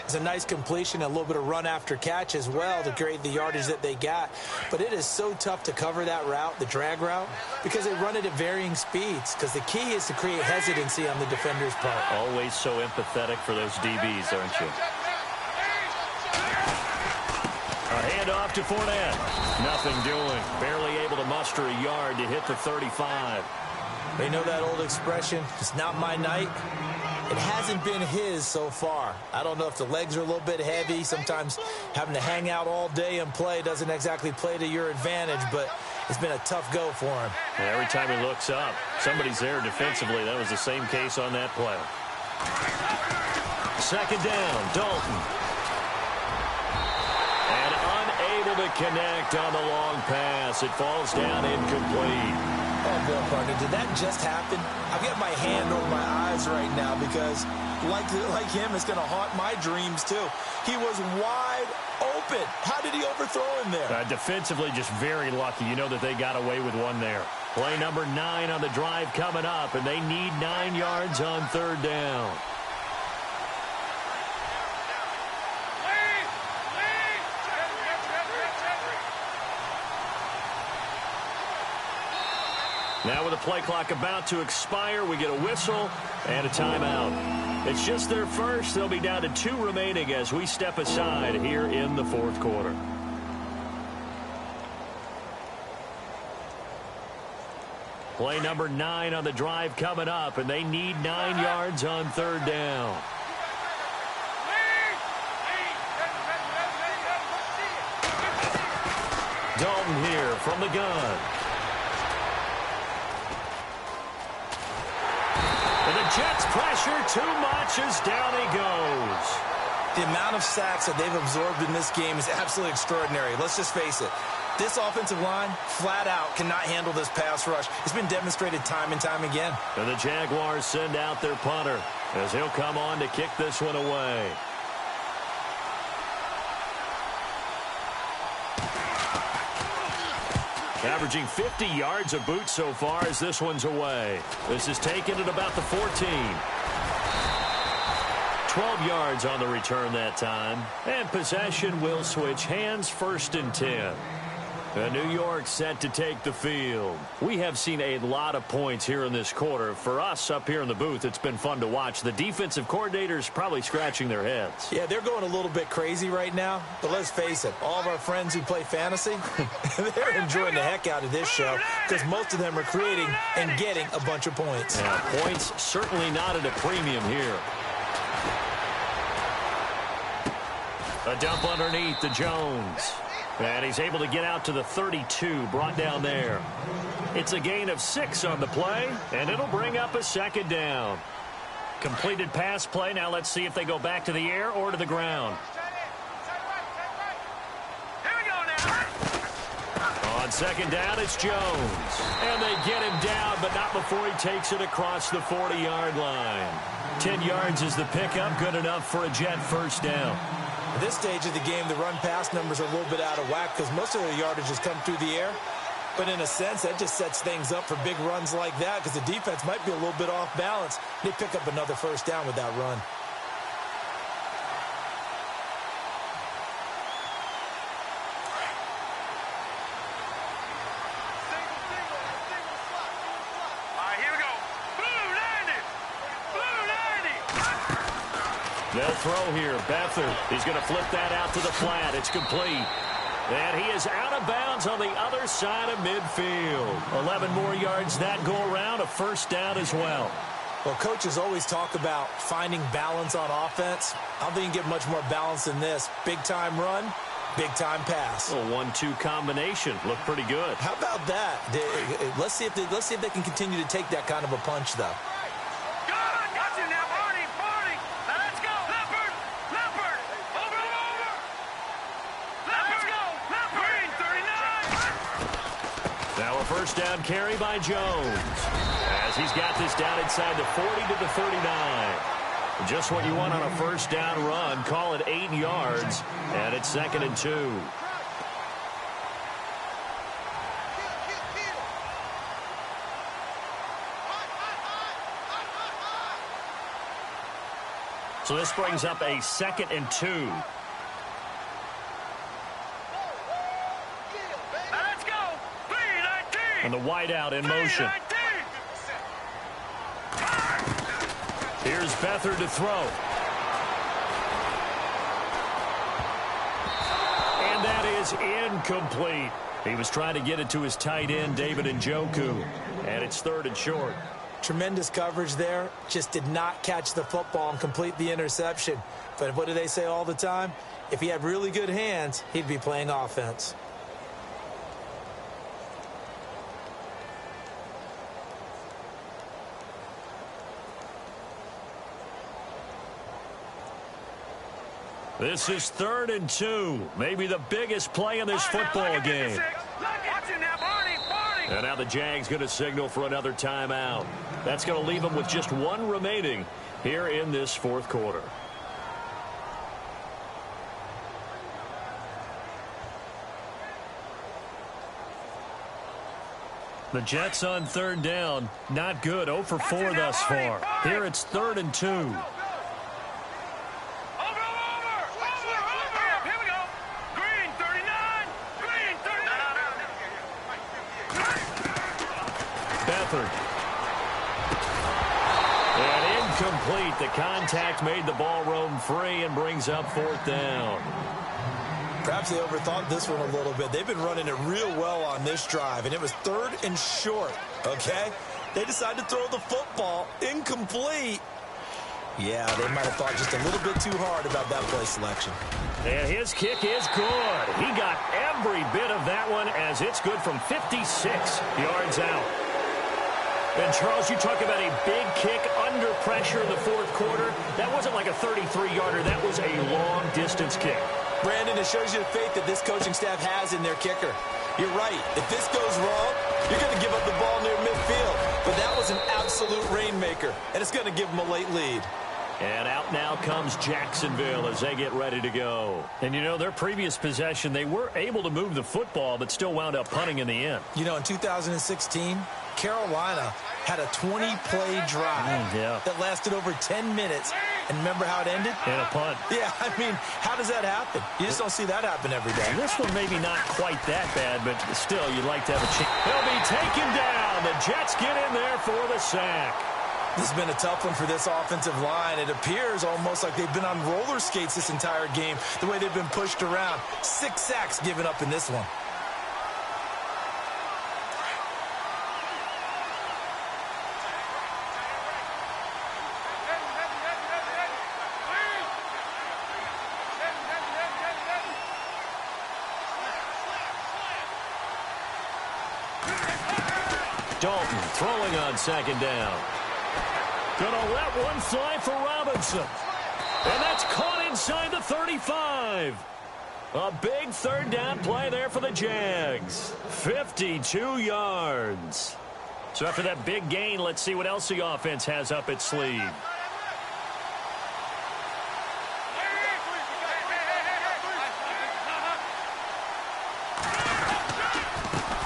It's a nice completion, a little bit of run after catch as well to create the yardage that they got. But it is so tough to cover that route, the drag route, because they run it at varying speeds. Because the key is to create hesitancy on the defender's part. Always so empathetic for those DBs, aren't you? A handoff to Fournette. Nothing doing. Barely able to muster a yard to hit the 35. They know that old expression, it's not my night. It hasn't been his so far. I don't know if the legs are a little bit heavy. Sometimes having to hang out all day and play doesn't exactly play to your advantage, but it's been a tough go for him. Yeah, every time he looks up, somebody's there defensively. That was the same case on that play. Second down, Dalton. And unable to connect on the long pass. It falls down incomplete. Oh, Bill, partner, did that just happen? I've got my hand over my eyes right now because, like him, it's going to haunt my dreams, too. He was wide open. How did he overthrow him there? Defensively, just very lucky. You know that they got away with one there. Play number 9 on the drive coming up, and they need 9 yards on third down. Now with the play clock about to expire, we get a whistle and a timeout. It's just their first. They'll be down to 2 remaining as we step aside here in the fourth quarter. Play number 9 on the drive coming up, and they need 9 yards on third down. Dalton here from the gun. And the Jets pressure too much as down he goes. The amount of sacks that they've absorbed in this game is absolutely extraordinary. Let's just face it. This offensive line, flat out, cannot handle this pass rush. It's been demonstrated time and time again. And the Jaguars send out their punter as he'll come on to kick this one away. Averaging 50 yards a boot so far as this one's away. This is taken at about the 14. 12 yards on the return that time. And possession will switch hands, 1st and 10. New York set to take the field. We have seen a lot of points here in this quarter. For us up here in the booth, it's been fun to watch. The defensive coordinators probably scratching their heads. Yeah, they're going a little bit crazy right now. But let's face it, all of our friends who play fantasy, they're enjoying the heck out of this show because most of them are creating and getting a bunch of points. Yeah, points certainly not at a premium here. A dump underneath to Jones. And he's able to get out to the 32, brought down there. It's a gain of 6 on the play, and it'll bring up a second down. Completed pass play. Now let's see if they go back to the air or to the ground. Here we go now. On second down, it's Jones. And they get him down, but not before he takes it across the 40-yard line. 10 yards is the pickup, good enough for a Jet first down. At this stage of the game, the run-pass numbers are a little bit out of whack because most of the yardage has come through the air. But in a sense, that just sets things up for big runs like that because the defense might be a little bit off balance. They pick up another first down with that run. They'll throw here. Beathard. He's going to flip that out to the flat. It's complete. And he is out of bounds on the other side of midfield. 11 more yards that go around. A first down as well. Well, coaches always talk about finding balance on offense. I don't think you can get much more balance than this. Big-time run, big-time pass. A 1-2 combination. Looked pretty good. How about that? Let's see if they can continue to take that kind of a punch, though. First down carry by Jones as he's got this down inside the 40 to the 39. Just what you want on a first down run. Call it 8 yards, and it's 2nd and 2. So this brings up a 2nd and 2. And the wideout in motion. Here's Beathard to throw. And that is incomplete. He was trying to get it to his tight end, David Njoku. And it's 3rd and short. Tremendous coverage there. Just did not catch the football and complete the interception. But what do they say all the time? If he had really good hands, he'd be playing offense. This is 3rd and 2. Maybe the biggest play in this football game. And now the Jags going to signal for another timeout. That's going to leave them with just 1 remaining here in this 4th quarter. The Jets on 3rd down. Not good. 0 for 4 thus far. Here it's 3rd and 2. And incomplete. The contact made the ball roam free and brings up 4th down. Perhaps they overthought this one a little bit. They've been running it real well on this drive, and it was 3rd and short, okay? They decided to throw the football incomplete. Yeah, they might have thought just a little bit too hard about that play selection. And his kick is good. He got every bit of that one as it's good from 56 yards out. And, Charles, you talk about a big kick under pressure in the 4th quarter. That wasn't like a 33-yarder. That was a long-distance kick. Brandon, it shows you the faith that this coaching staff has in their kicker. You're right. If this goes wrong, you're going to give up the ball near midfield. But that was an absolute rainmaker, and it's going to give them a late lead. And out now comes Jacksonville as they get ready to go. And, you know, their previous possession, they were able to move the football, but still wound up punting in the end. You know, in 2016, Carolina had a 20-play drive that lasted over 10 minutes, And remember how it ended? And a punt. Yeah, I mean, how does that happen? You just don't see that happen every day. And this one maybe not quite that bad, but still, you'd like to have a chance. He'll be taken down. The Jets get in there for the sack. This has been a tough one for this offensive line. It appears almost like they've been on roller skates this entire game, the way they've been pushed around. 6 sacks given up in this one. Dalton throwing on second down. Gonna let one fly for Robinson. And that's caught inside the 35. A big third down play there for the Jags. 52 yards. So after that big gain, let's see what else the offense has up its sleeve.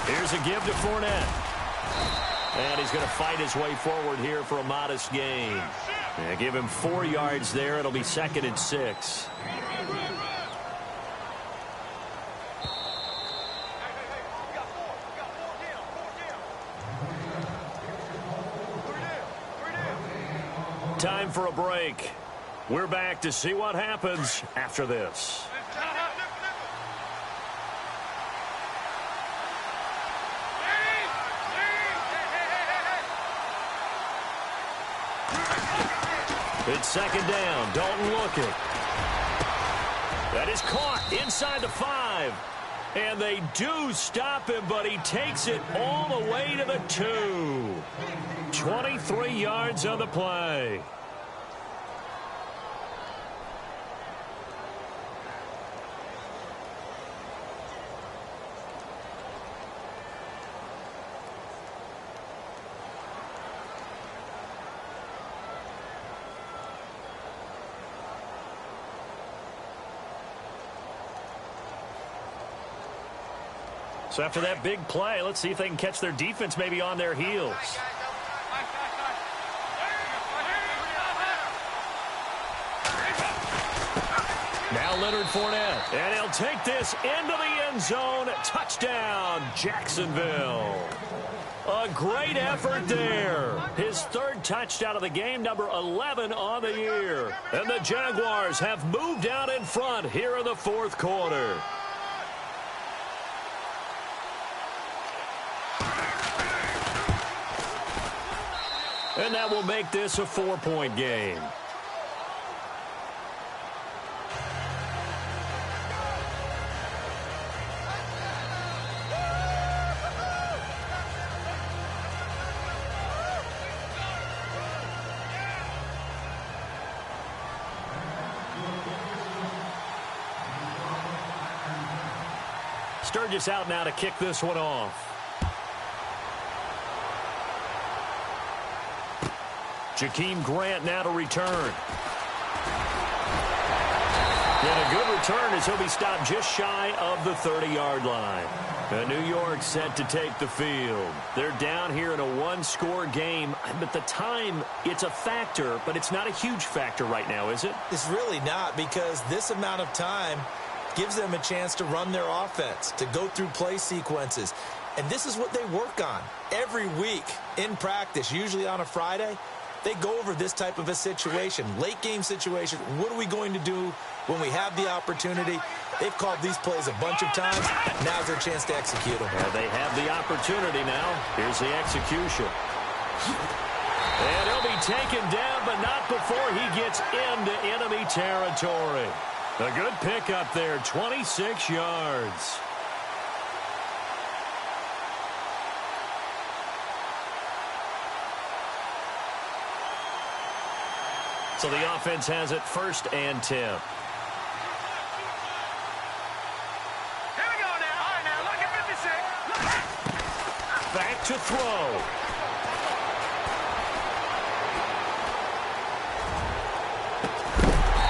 Here's a give to Fournette. And he's going to fight his way forward here for a modest gain. Yeah, give him 4 yards there. It'll be 2nd and 6. Time for a break. We're back to see what happens after this. It's second down. Dalton looking. That is caught inside the 5. And they do stop him, but he takes it all the way to the 2. 23 yards on the play. So after that big play, let's see if they can catch their defense maybe on their heels. Now Leonard Fournette. And he'll take this into the end zone. Touchdown, Jacksonville. A great effort there. His 3rd touchdown of the game, number 11 on the year. And the Jaguars have moved out in front here in the 4th quarter. And that will make this a 4-point game. Sturgis out now to kick this one off. Jakeem Grant now to return. And a good return as he'll be stopped just shy of the 30-yard line. And New York set to take the field. They're down here in a 1-score game. But the time, it's a factor, but it's not a huge factor right now, is it? It's really not, because this amount of time gives them a chance to run their offense, to go through play sequences. And this is what they work on every week in practice, usually on a Friday. They go over this type of a situation, late game situation. What are we going to do when we have the opportunity? They've called these plays a bunch of times. Now's their chance to execute them. Well, they have the opportunity now. Here's the execution. And he'll be taken down, but not before he gets into enemy territory. A good pickup there, 26 yards. So the offense has it 1st and 10. Here we go now. All right, now look at 56. Back to throw.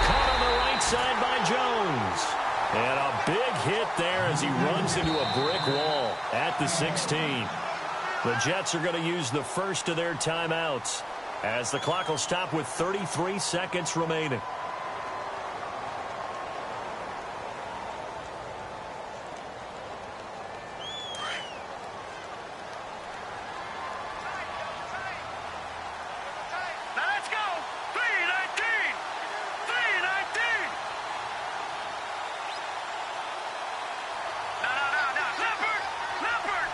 Caught on the right side by Jones. And a big hit there as he runs into a brick wall at the 16. The Jets are going to use the first of their timeouts. as the clock will stop with 33 seconds remaining. Now let's go. 319. 319. No. Leopard. Leopard.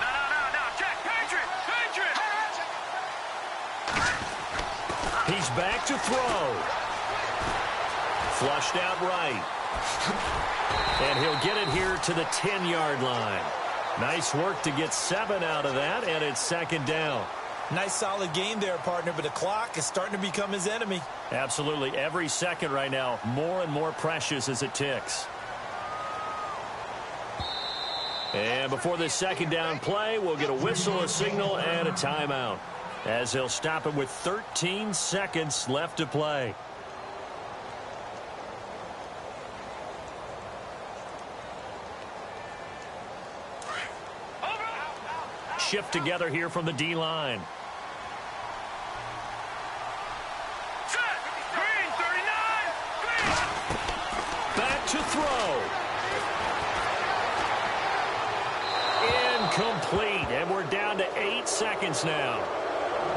No. Check. Patriot. Patriot. He's back to throw. Flushed out right. And he'll get it here to the 10-yard line. Nice work to get 7 out of that, and it's second down. Nice solid game there, partner, but the clock is starting to become his enemy. Absolutely. Every second right now, more and more precious as it ticks. And before this second down play, we'll get a whistle, a signal, and a timeout, as they'll stop it with 13 seconds left to play. Shift together here from the D-line. Set. Green. 39. Green. Back to throw. Incomplete, and we're down to 8 seconds now.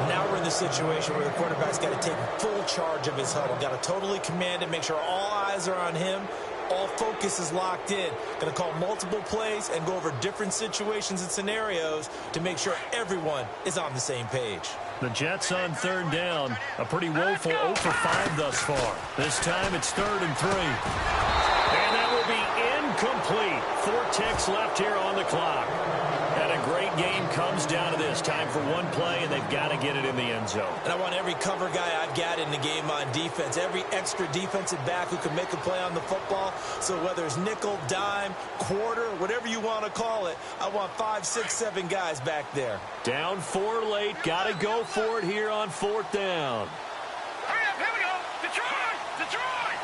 Now we're in the situation where the quarterback's got to take full charge of his huddle. Got to totally command it, make sure all eyes are on him. All focus is locked in. Going to call multiple plays and go over different situations and scenarios to make sure everyone is on the same page. The Jets on third down. A pretty woeful 0 for 5 thus far. This time it's 3rd and 3. And that will be incomplete. 4 ticks left here on the clock. And a great game comes down to this. Time for one play, and they've got to get it in the end zone. And I want every cover guy I've got in the game on defense, every extra defensive back who can make a play on the football. So whether it's nickel, dime, quarter, whatever you want to call it, I want 5, 6, 7 guys back there. Down 4 late. Got to go for it here on 4th down. Hurry up. Here we go. Detroit. Detroit.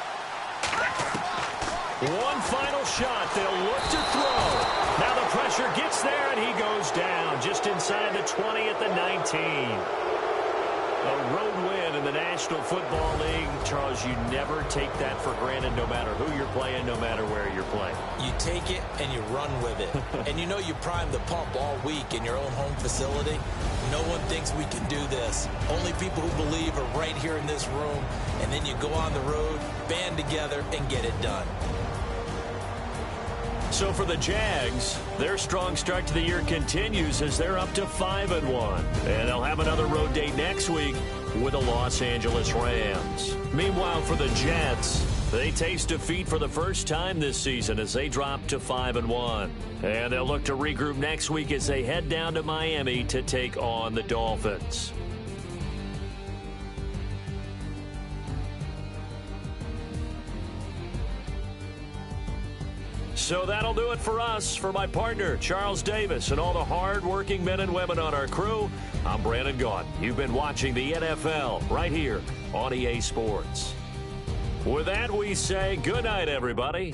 One final shot. They'll look to throw. Now the pressure gets there, and he goes down just inside the 20 at the 19. A road win in the National Football League. Charles, you never take that for granted, no matter who you're playing, no matter where you're playing. You take it and you run with it. And you know you prime the pump all week in your own home facility. No one thinks we can do this. Only people who believe are right here in this room. And then you go on the road, band together, and get it done. So for the Jags, their strong start to the year continues as they're up to 5-1. And they'll have another road date next week with the Los Angeles Rams. Meanwhile, for the Jets, they taste defeat for the first time this season as they drop to 5-1. And they'll look to regroup next week as they head down to Miami to take on the Dolphins. So that'll do it for us. For my partner, Charles Davis, and all the hard-working men and women on our crew, I'm Brandon Gaudin. You've been watching the NFL right here on EA Sports. With that, we say good night, everybody.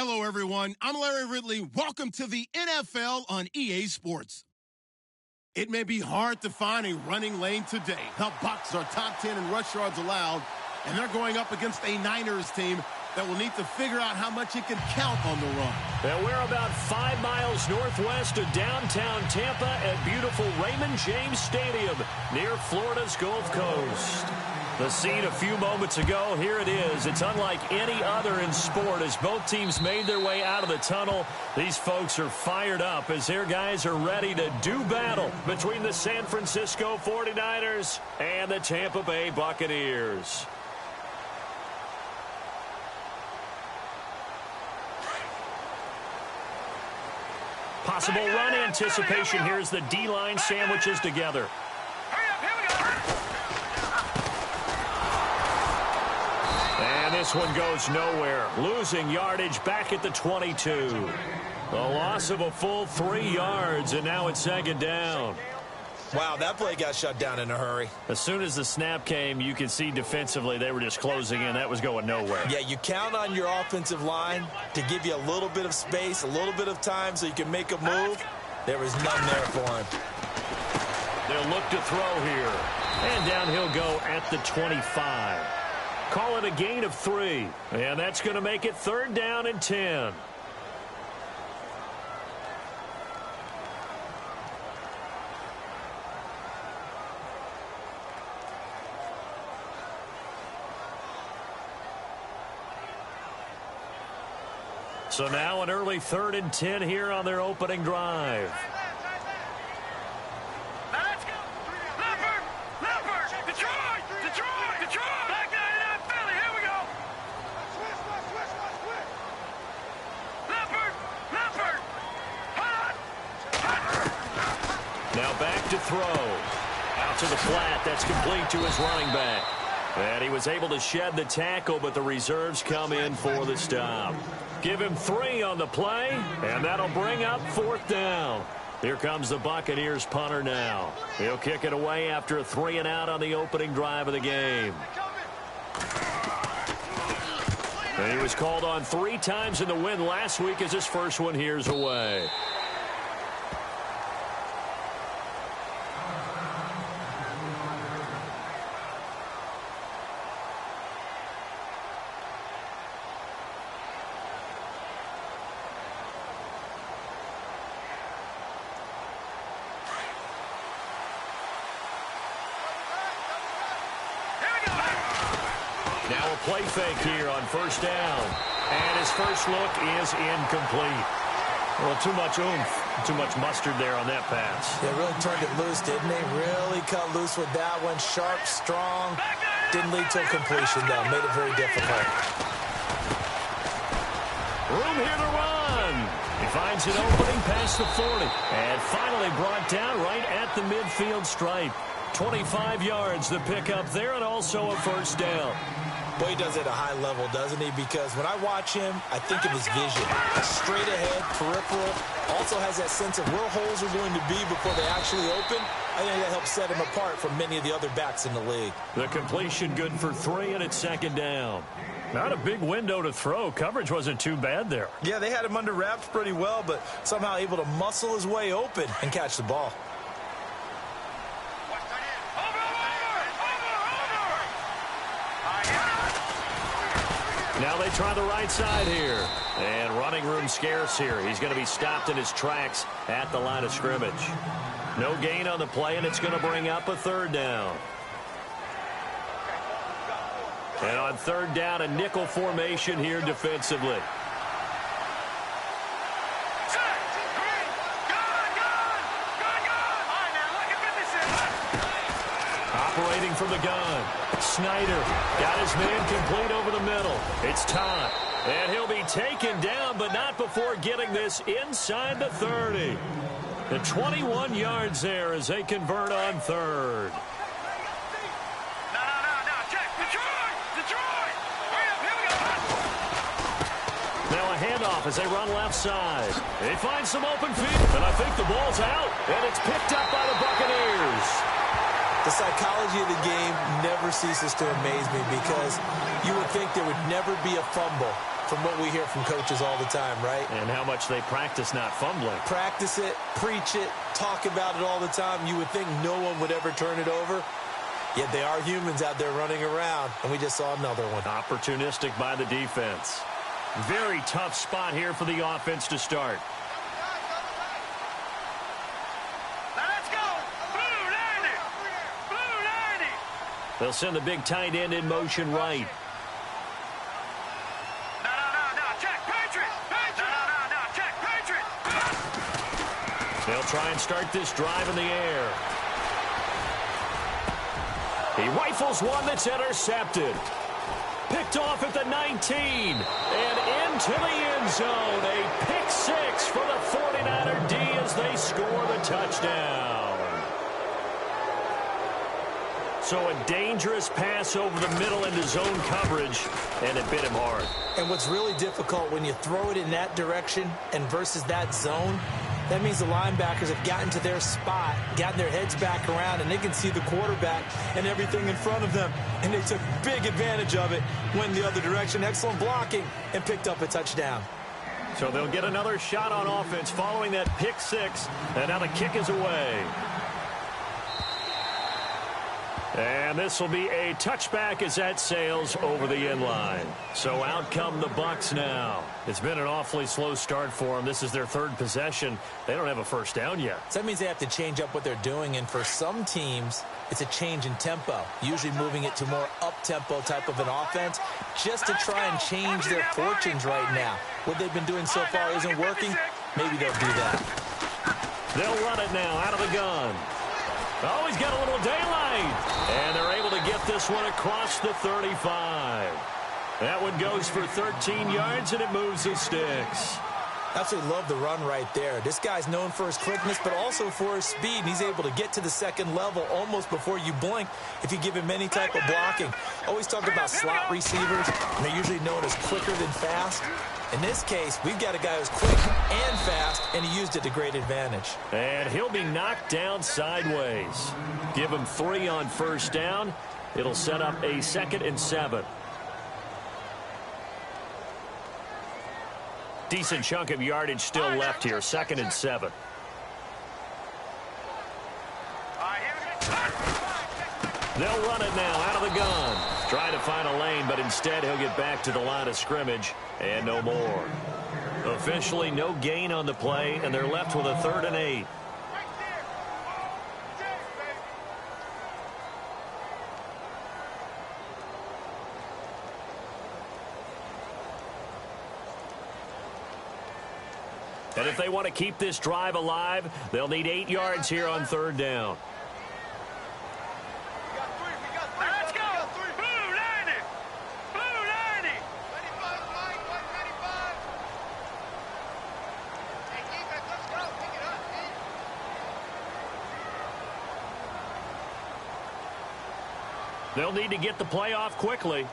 Hello, everyone. I'm Larry Ridley. Welcome to the NFL on EA Sports. It may be hard to find a running lane today. The Bucs are top 10 in rush yards allowed, and they're going up against a Niners team that will need to figure out how much it can count on the run. And we're about 5 miles northwest of downtown Tampa at beautiful Raymond James Stadium near Florida's Gulf Coast. The scene a few moments ago, here it is. It's unlike any other in sport as both teams made their way out of the tunnel. These folks are fired up as their guys are ready to do battle between the San Francisco 49ers and the Tampa Bay Buccaneers. Possible run anticipation. Here's the D-line sandwiches together. And this one goes nowhere. Losing yardage back at the 22. A loss of a full 3 yards, and now it's second down. Wow, that play got shut down in a hurry. As soon as the snap came, you could see defensively they were just closing in. That was going nowhere. Yeah, you count on your offensive line to give you a little bit of space, a little bit of time so you can make a move. There was none there for him. They'll look to throw here. And down he'll go at the 25. Call it a gain of 3. And that's going to make it 3rd down and 10. So now an early 3rd and 10 here on their opening drive. Now let's go. Leopard, Detroit. Black 99 Philly, here we go. Leopard. Hot. Now back to throw. Out to the flat. That's complete to his running back. And he was able to shed the tackle, but the reserves come in for the stop. Give him 3 on the play, and that'll bring up 4th down. Here comes the Buccaneers punter now. He'll kick it away after a 3-and-out on the opening drive of the game. And he was called on 3 times in the win last week as his first one here's away. Now a play fake here on 1st down. And his first look is incomplete. Well, too much oomph, too much mustard there on that pass. They really turned it loose, didn't they? Really cut loose with that one. Sharp, strong. Didn't lead to a completion, though. Made it very difficult. Room here to run. He finds an opening past the 40. And finally brought down right at the midfield stripe. 25 yards the pickup there, and also a 1st down. Well, he does it at a high level, doesn't he? Because when I watch him, I think of his vision. Straight ahead, peripheral. Also has that sense of where holes are going to be before they actually open. I think that helps set him apart from many of the other backs in the league. The completion good for 3, and it's 2nd down. Not a big window to throw. Coverage wasn't too bad there. Yeah, they had him under wraps pretty well, but somehow able to muscle his way open and catch the ball. Now they try the right side here. And running room scarce here. He's going to be stopped in his tracks at the line of scrimmage. No gain on the play, and it's going to bring up a 3rd down. And on 3rd down, a nickel formation here defensively. Operating from the gun. Snyder got his man complete over the middle. It's Todd. And he'll be taken down, but not before getting this inside the 30. The 21 yards there as they convert on 3rd. Now a handoff as they run left side. They find some open field, and I think the ball's out, and it's picked up by the Buccaneers. The psychology of the game never ceases to amaze me because you would think there would never be a fumble from what we hear from coaches all the time, right? And how much they practice not fumbling. Practice it, preach it, talk about it all the time. You would think no one would ever turn it over. Yet they are humans out there running around, and we just saw another one. Opportunistic by the defense. Very tough spot here for the offense to start. They'll send the big tight end in motion right. Check, Patriot! Check, Patriot! They'll try and start this drive in the air. He rifles one that's intercepted. Picked off at the 19. And into the end zone. A pick six for the 49er D as they score the touchdown. So a dangerous pass over the middle into zone coverage, and it bit him hard. And what's really difficult when you throw it in that direction and versus that zone, that means the linebackers have gotten to their spot, gotten their heads back around, and they can see the quarterback and everything in front of them. And they took big advantage of it, went the other direction, excellent blocking, and picked up a touchdown. So they'll get another shot on offense following that pick six, and now the kick is away. And this will be a touchback as that sails over the end line. So out come the Bucs now. It's been an awfully slow start for them. This is their third possession. They don't have a first down yet. So that means they have to change up what they're doing, and for some teams, it's a change in tempo, usually moving it to more up-tempo type of an offense, just to try and change their fortunes right now. What they've been doing so far isn't working. Maybe they'll do that. They'll run it now out of the gun. Oh, he's got a little daylight. And they're able to get this one across the 35. That one goes for 13 yards, and it moves the sticks. Absolutely love the run right there. This guy's known for his quickness, but also for his speed. And he's able to get to the second level almost before you blink if you give him any type of blocking. Always talk about slot receivers, and they're usually known as quicker than fast. In this case, we've got a guy who's quick and fast, and he used it to great advantage. And he'll be knocked down sideways. Give him 3 on first down. It'll set up a 2nd and 7. Decent chunk of yardage still left here. 2nd and 7. They'll run it now out of the gun. Trying to find a lane, but instead he'll get back to the line of scrimmage and no more. Officially no gain on the play, and they're left with a 3rd and 8. And if they want to keep this drive alive, they'll need 8 yards here on 3rd down. Let's go! Blue 90! Blue 90! 95, Mike, 195. Hey, defense, let's go. Pick it up, man. They'll need to get the play off quickly.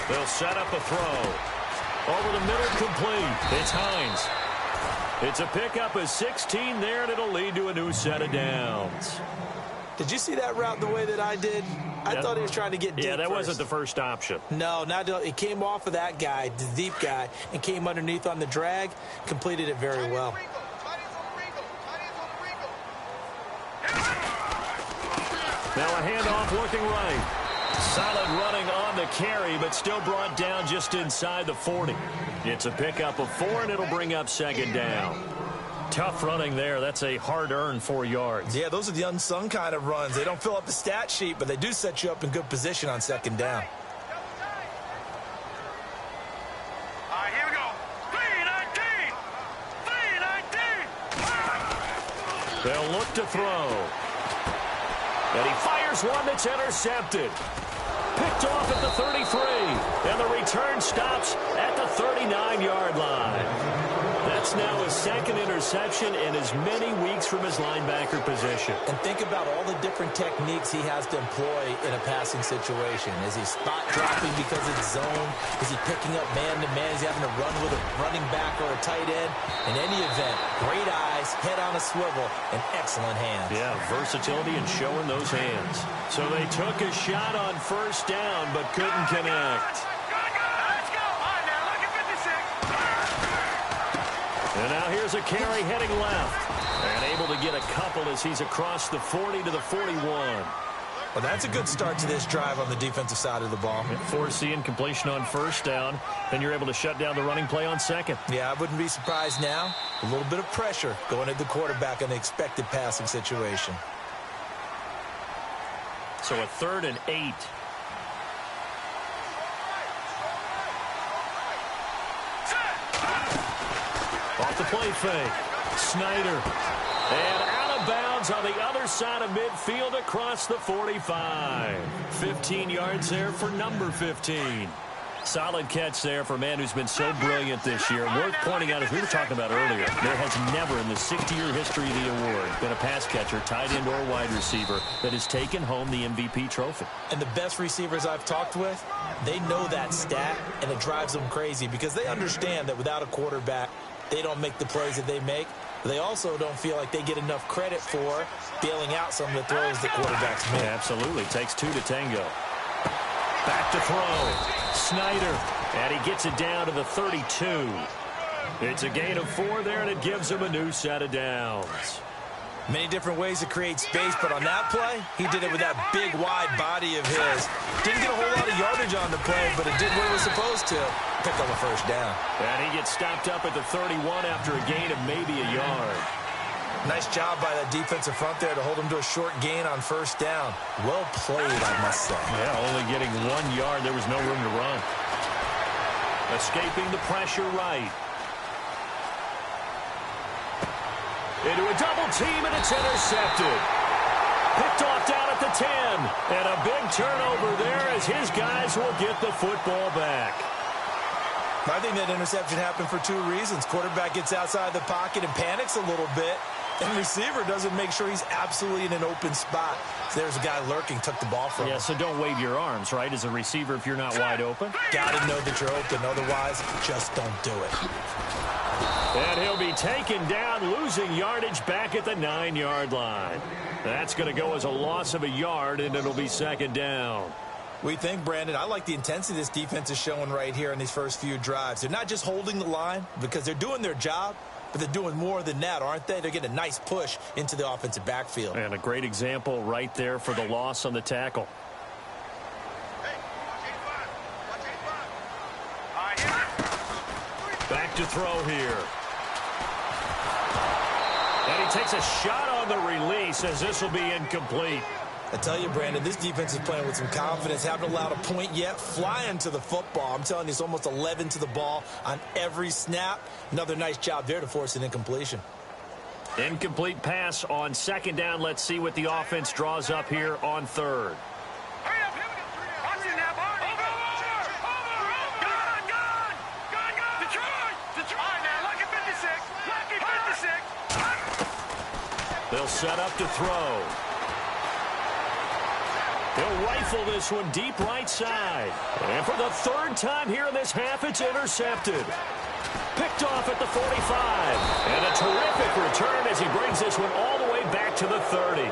They'll set up a throw. Over the middle, complete. It's Hines. It's a pickup of 16 there, and it'll lead to a new set of downs. Did you see that route the way that I did? I thought he was trying to get deep. Yeah, that first. wasn't the first option. No, it came off of that guy, the deep guy, and came underneath on the drag, completed it very well. Now a handoff looking right. Solid running on the carry, but still brought down just inside the 40. It's a pickup of 4, and it'll bring up 2nd down. Tough running there. That's a hard-earned 4 yards. Yeah, those are the unsung kind of runs. They don't fill up the stat sheet, but they do set you up in good position on 2nd down. All right, here we go. 319! 319! They'll look to throw. And he fires one that's intercepted. Picked off at the 33. And the return stops at the 39-yard line. That's That's now his second interception in as many weeks from his linebacker position. And think about all the different techniques he has to employ in a passing situation. Is he spot dropping because it's zone? Is he picking up man-to-man? Is he having to run with a running back or a tight end? In any event, great eyes, head on a swivel, and excellent hands. Yeah, versatility and showing those hands. So they took a shot on first down, but couldn't connect. Let's go. All right, now, look at 56. And now here's a carry heading left. And able to get a couple as he's across the 40 to the 41. Well, that's a good start to this drive on the defensive side of the ball. Force the incompletion on first down. Then you're able to shut down the running play on second. Yeah, I wouldn't be surprised now. A little bit of pressure going at the quarterback in the expected passing situation. So a 3rd and 8. Off the play fake. Snyder. And out of bounds on the other side of midfield across the 45. 15 yards there for number 15. Solid catch there for a man who's been so brilliant this year. Worth pointing out, as we were talking about earlier, there has never in the 60-year history of the award been a pass catcher, tight end or wide receiver that has taken home the MVP trophy. And the best receivers I've talked with, they know that stat, and it drives them crazy because they understand that without a quarterback, they don't make the plays that they make. But they also don't feel like they get enough credit for bailing out some of the throws the quarterbacks make. Yeah, absolutely. Takes 2 to tango. Back to throw. Snyder. And he gets it down to the 32. It's a gain of 4 there, and it gives him a new set of downs. Many different ways to create space, but on that play, he did it with that big, wide body of his. Didn't get a whole lot of yardage on the play, but it did what it was supposed to. Picked up a first down. And he gets stopped up at the 31 after a gain of maybe a yard. Nice job by that defensive front there to hold him to a short gain on first down. Well played, I must say. Yeah, only getting 1 yard. There was no room to run. Escaping the pressure right. Into a double team, and it's intercepted. Picked off down at the 10. And a big turnover there as his guys will get the football back. I think that interception happened for 2 reasons. Quarterback gets outside the pocket and panics a little bit. And receiver doesn't make sure he's absolutely in an open spot. So there's a guy lurking, took the ball from him. Yeah, so don't wave your arms, right, as a receiver if you're not wide open. Got to know that you're open. Otherwise, just don't do it. And he'll be taken down, losing yardage back at the 9-yard line. That's going to go as a loss of a yard, and it'll be second down. We think, Brandon, I like the intensity this defense is showing right here in these first few drives. They're not just holding the line because they're doing their job, but they're doing more than that, aren't they? They're getting a nice push into the offensive backfield. And a great example right there for the loss on the tackle. Back to throw here. And he takes a shot on the release as this will be incomplete. I tell you, Brandon, this defense is playing with some confidence. Haven't allowed a point yet. Flying to the football. I'm telling you, it's almost 11 to the ball on every snap. Another nice job there to force an incompletion. Incomplete pass on second down. Let's see what the offense draws up here on third. Hurry up. Watch it now, Barney. Over. Gone. Detroit. All right, now, lucky 56. They'll set up to throw. He'll rifle this one deep right side. And for the 3rd time here in this half, it's intercepted. Picked off at the 45. And a terrific return as he brings this one all the way back to the 30.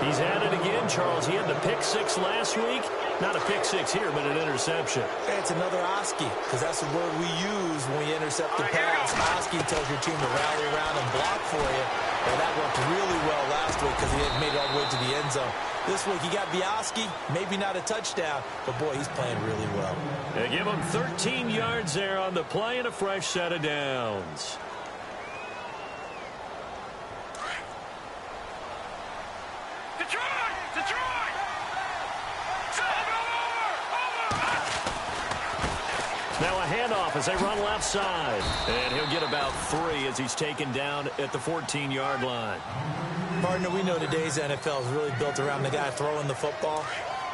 He's at it again, Charles. He had the pick 6 last week. Not a pick 6 here, but an interception. Hey, it's another Oski, because that's the word we use when we intercept the pass. Oski tells your team to rally around and block for you. And that worked really well last week because he had made it all the way to the end zone. This week, he got Bioski, maybe not a touchdown, but, boy, he's playing really well. They give him 13 yards there on the play and a fresh set of downs. Detroit! Now a handoff as they run left side. And he'll get about 3 as he's taken down at the 14-yard line. Partner, we know today's NFL is really built around the guy throwing the football.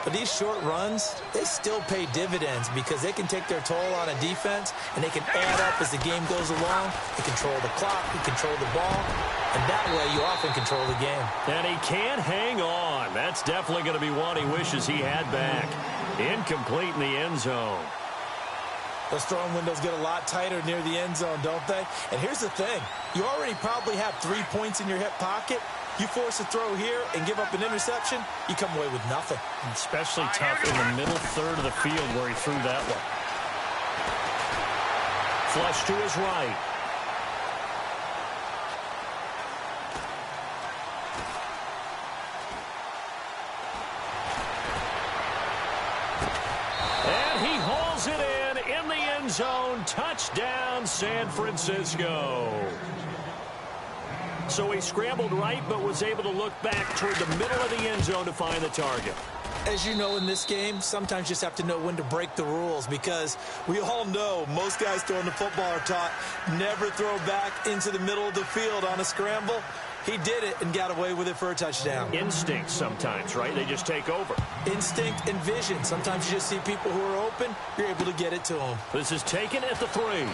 But these short runs, they still pay dividends because they can take their toll on a defense, and they can add up as the game goes along. They control the clock, they control the ball, and that way you often control the game. And he can't hang on. That's definitely going to be one he wishes he had back. Incomplete in the end zone. Those throwing windows get a lot tighter near the end zone, don't they? And here's the thing. You already probably have 3 points in your hip pocket. You force a throw here and give up an interception, you come away with nothing. Especially tough in the middle third of the field where he threw that one. Flush to his right. And he hauls it in the end zone. Touchdown, San Francisco. So he scrambled right, but was able to look back toward the middle of the end zone to find the target. As you know, in this game, sometimes you just have to know when to break the rules, because we all know most guys throwing the football are taught never throw back into the middle of the field on a scramble. He did it and got away with it for a touchdown. Instinct sometimes, right? They just take over. Instinct and vision. Sometimes you just see people who are open, you're able to get it to them. This is taken at the 3.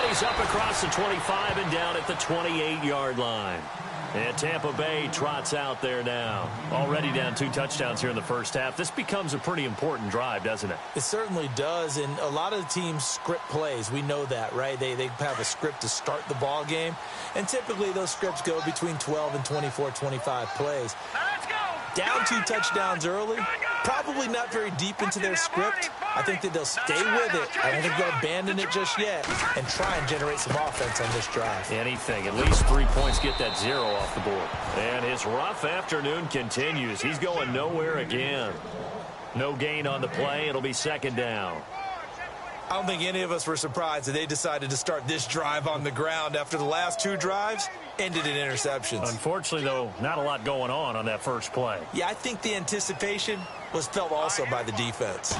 He's up across the 25 and down at the 28-yard line. And Tampa Bay trots out there now. Already down 2 touchdowns here in the first half. This becomes a pretty important drive, doesn't it? It certainly does, and a lot of the teams script plays. We know that, right? They have a script to start the ball game, and typically those scripts go between 12 and 24, 25 plays. Down 2 touchdowns early, probably not very deep into their script. I think that they'll stay with it. I don't think they'll abandon it just yet and try and generate some offense on this drive. Anything. At least 3 points, get that 0 off the board. And his rough afternoon continues. He's going nowhere again. No gain on the play. It'll be second down. I don't think any of us were surprised that they decided to start this drive on the ground after the last 2 drives ended in interceptions. Unfortunately, though, not a lot going on that first play. Yeah, I think the anticipation was felt also by the defense.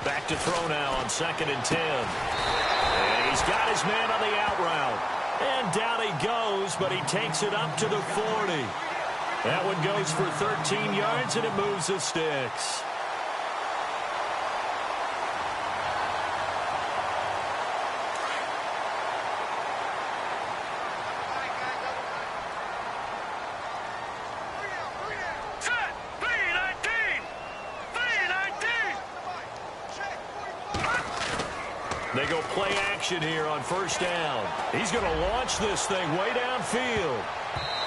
Back to throw now on 2nd and 10. And he's got his man on the out route. And down he goes, but he takes it up to the 40. That one goes for 13 yards, and it moves the sticks. They go play action here on first down. He's going to launch this thing way downfield.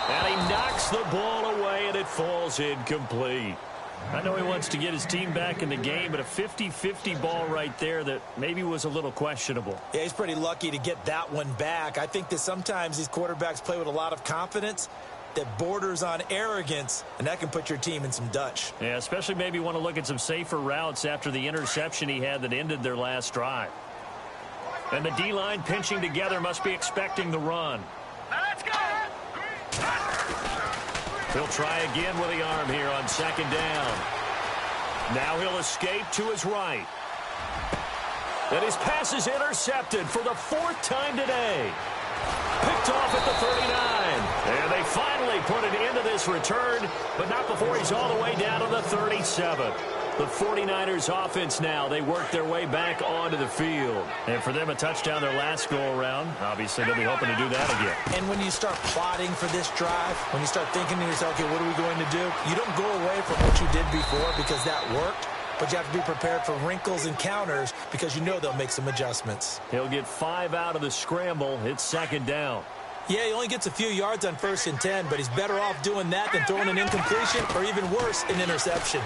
And he knocks the ball away, and it falls incomplete. I know he wants to get his team back in the game, but a 50-50 ball right there that maybe was a little questionable. Yeah, he's pretty lucky to get that one back. I think that sometimes these quarterbacks play with a lot of confidence that borders on arrogance, and that can put your team in some Dutch. Yeah, especially maybe want to look at some safer routes after the interception he had that ended their last drive. And the D-line pinching together must be expecting the run. Let's go! He'll try again with the arm here on 2nd down. Now he'll escape to his right. And his pass is intercepted for the 4th time today. Picked off at the 39. And they finally put an end to this return, but not before he's all the way down to the 37. The 49ers offense now, they work their way back onto the field. And for them, a touchdown their last go-around. Obviously, they'll be hoping to do that again. And when you start plotting for this drive, when you start thinking to yourself, okay, what are we going to do? You don't go away from what you did before because that worked, but you have to be prepared for wrinkles and counters because you know they'll make some adjustments. He'll get 5 out of the scramble. It's 2nd down. Yeah, he only gets a few yards on 1st and 10, but he's better off doing that than throwing an incompletion or even worse, an interception.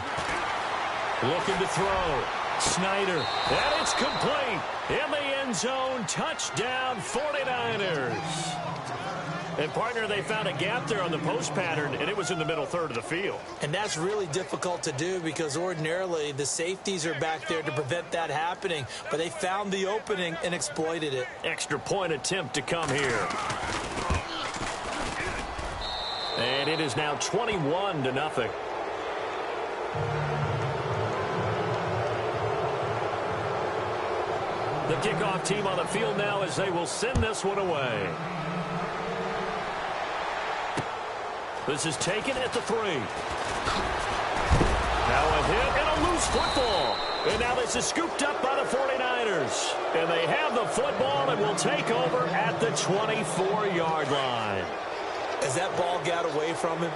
Looking to throw. Snyder. And it's complete. In the end zone. Touchdown 49ers. And, partner, they found a gap there on the post pattern, and it was in the middle third of the field. And that's really difficult to do because ordinarily the safeties are back there to prevent that happening. But they found the opening and exploited it. Extra point attempt to come here. And it is now 21-0. The kickoff team on the field now as they will send this one away. This is taken at the 3. Now a hit and a loose football. And now this is scooped up by the 49ers. And they have the football and will take over at the 24-yard line. As that ball got away from him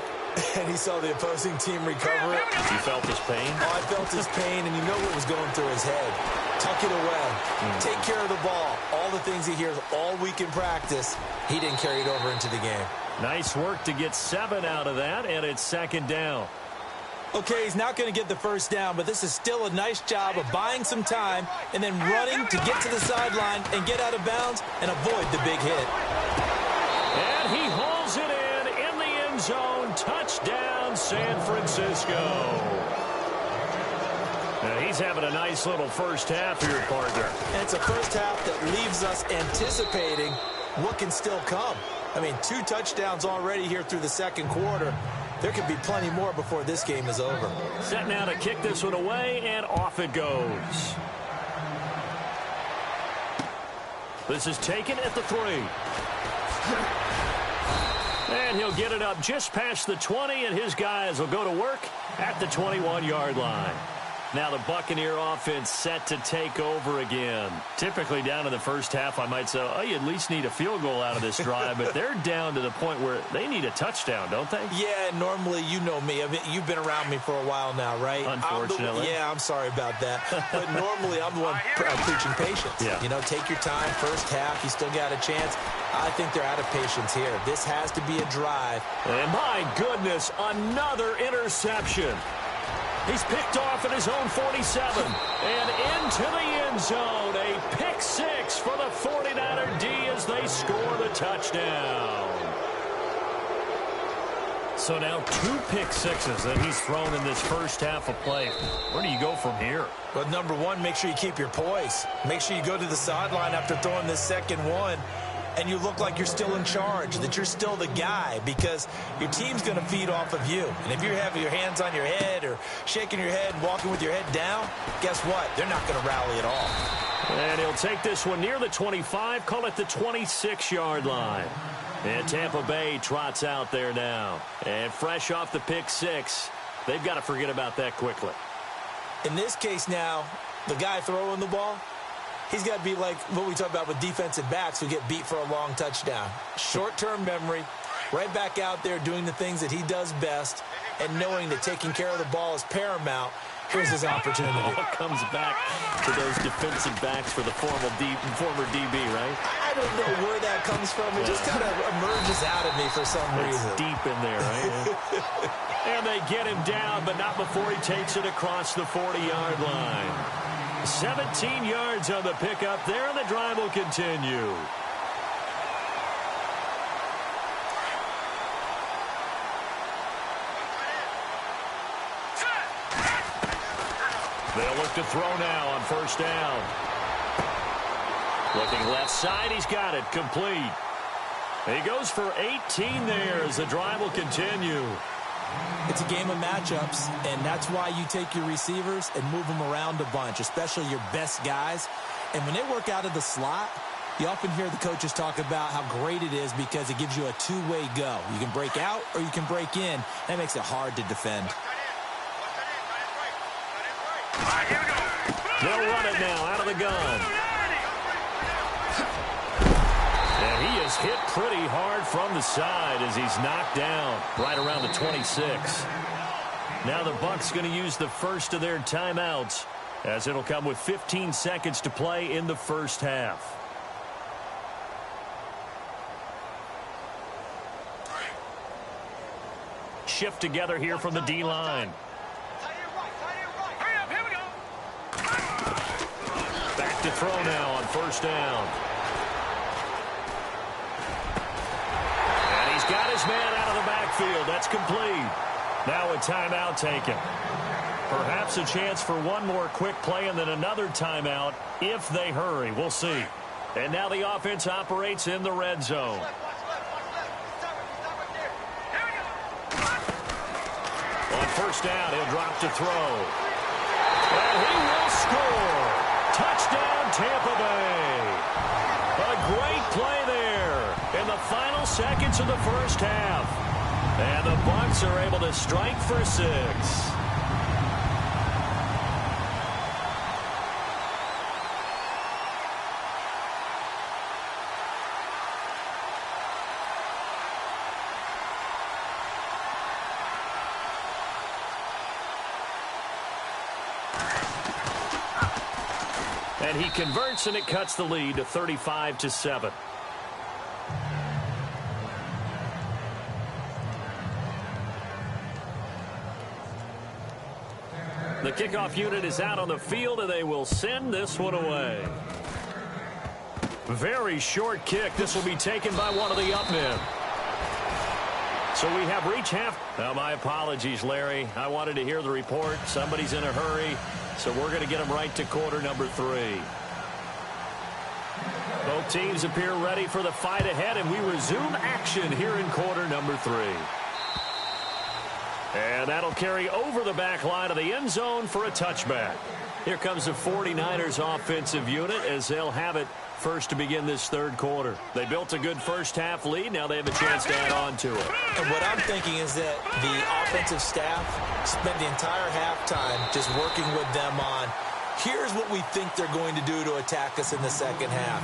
and he saw the opposing team recover it. You felt his pain? Oh, I felt his pain, and you know what was going through his head. Tuck it away. Take care of the ball. All the things he hears all week in practice, he didn't carry it over into the game. Nice work to get 7 out of that, and it's 2nd down. Okay, he's not going to get the first down, but this is still a nice job of buying some time and then running to get to the sideline and get out of bounds and avoid the big hit. And he hauls it in the end zone. Touchdown, San Francisco. Now he's having a nice little first half here, partner. And it's a first half that leaves us anticipating what can still come. I mean, 2 touchdowns already here through the second quarter. There could be plenty more before this game is over. Set now to kick this one away, and off it goes. This is taken at the 3. And he'll get it up just past the 20, and his guys will go to work at the 21-yard line. Now the Buccaneer offense set to take over again. Typically down in the first half, I might say, oh, you at least need a field goal out of this drive, but they're down to the point where they need a touchdown, don't they? Yeah, normally, you know me. I mean, you've been around me for a while now, right? Unfortunately. I'm sorry about that. But normally, I'm the one preaching patience. Yeah. You know, take your time, first half, you still got a chance. I think they're out of patience here. This has to be a drive. And my goodness, another interception. He's picked off at his own 47 and into the end zone. A pick 6 for the 49er D as they score the touchdown. So now 2 pick 6s that he's thrown in this first half of play. Where do you go from here? Well, number one, make sure you keep your poise. Make sure you go to the sideline after throwing this second one, and you look like you're still in charge, that you're still the guy, because your team's going to feed off of you. And if you're having your hands on your head or shaking your head and walking with your head down, guess what? They're not going to rally at all. And he'll take this one near the 25, call it the 26-yard line. And Tampa Bay trots out there now. And fresh off the pick 6, they've got to forget about that quickly. In this case now, the guy throwing the ball, he's got to be like what we talk about with defensive backs who get beat for a long touchdown. Short-term memory, right back out there doing the things that he does best, and knowing that taking care of the ball is paramount. Here's his opportunity. It all comes back to those defensive backs for the former DB, right? I don't know where that comes from. It just kind of emerges out of me for some reason. It's deep in there, right? And they get him down, but not before he takes it across the 40-yard line. 17 yards on the pickup there, and the drive will continue. They'll look to throw now on first down. Looking left side, he's got it, complete. He goes for 18 there as the drive will continue. It's a game of matchups, and that's why you take your receivers and move them around a bunch, especially your best guys. And when they work out of the slot, you often hear the coaches talk about how great it is because it gives you a two-way go. You can break out or you can break in. That makes it hard to defend. They'll run it now out of the gun. And he is hit pretty hard from the side as he's knocked down right around the 26. Now the Bucs going to use the first of their timeouts as it'll come with 15 seconds to play in the first half. Shift together here from the D-line. Back to throw now on first down. And he's got his man out of the backfield. That's complete. Now a timeout taken. Perhaps a chance for one more quick play and then another timeout if they hurry. We'll see. And now the offense operates in the red zone. On first down, he'll drop to throw. And he will score. Touchdown, Tampa Bay. A great play there in the final seconds of the first half. And the Bucs are able to strike for 6. And he converts, and it cuts the lead to 35-7. The kickoff unit is out on the field, and they will send this one away. Very short kick. This will be taken by one of the up men. So we have reached half. Now, my apologies, Larry. I wanted to hear the report. Somebody's in a hurry, so we're going to get them right to quarter number 3. Both teams appear ready for the fight ahead, and we resume action here in quarter number 3. And that'll carry over the back line of the end zone for a touchback. Here comes the 49ers offensive unit as they'll have it first to begin this third quarter. They built a good first-half lead. Now they have a chance to add on to it. And what I'm thinking is that the offensive staff spent the entire halftime just working with them on, here's what we think they're going to do to attack us in the second half.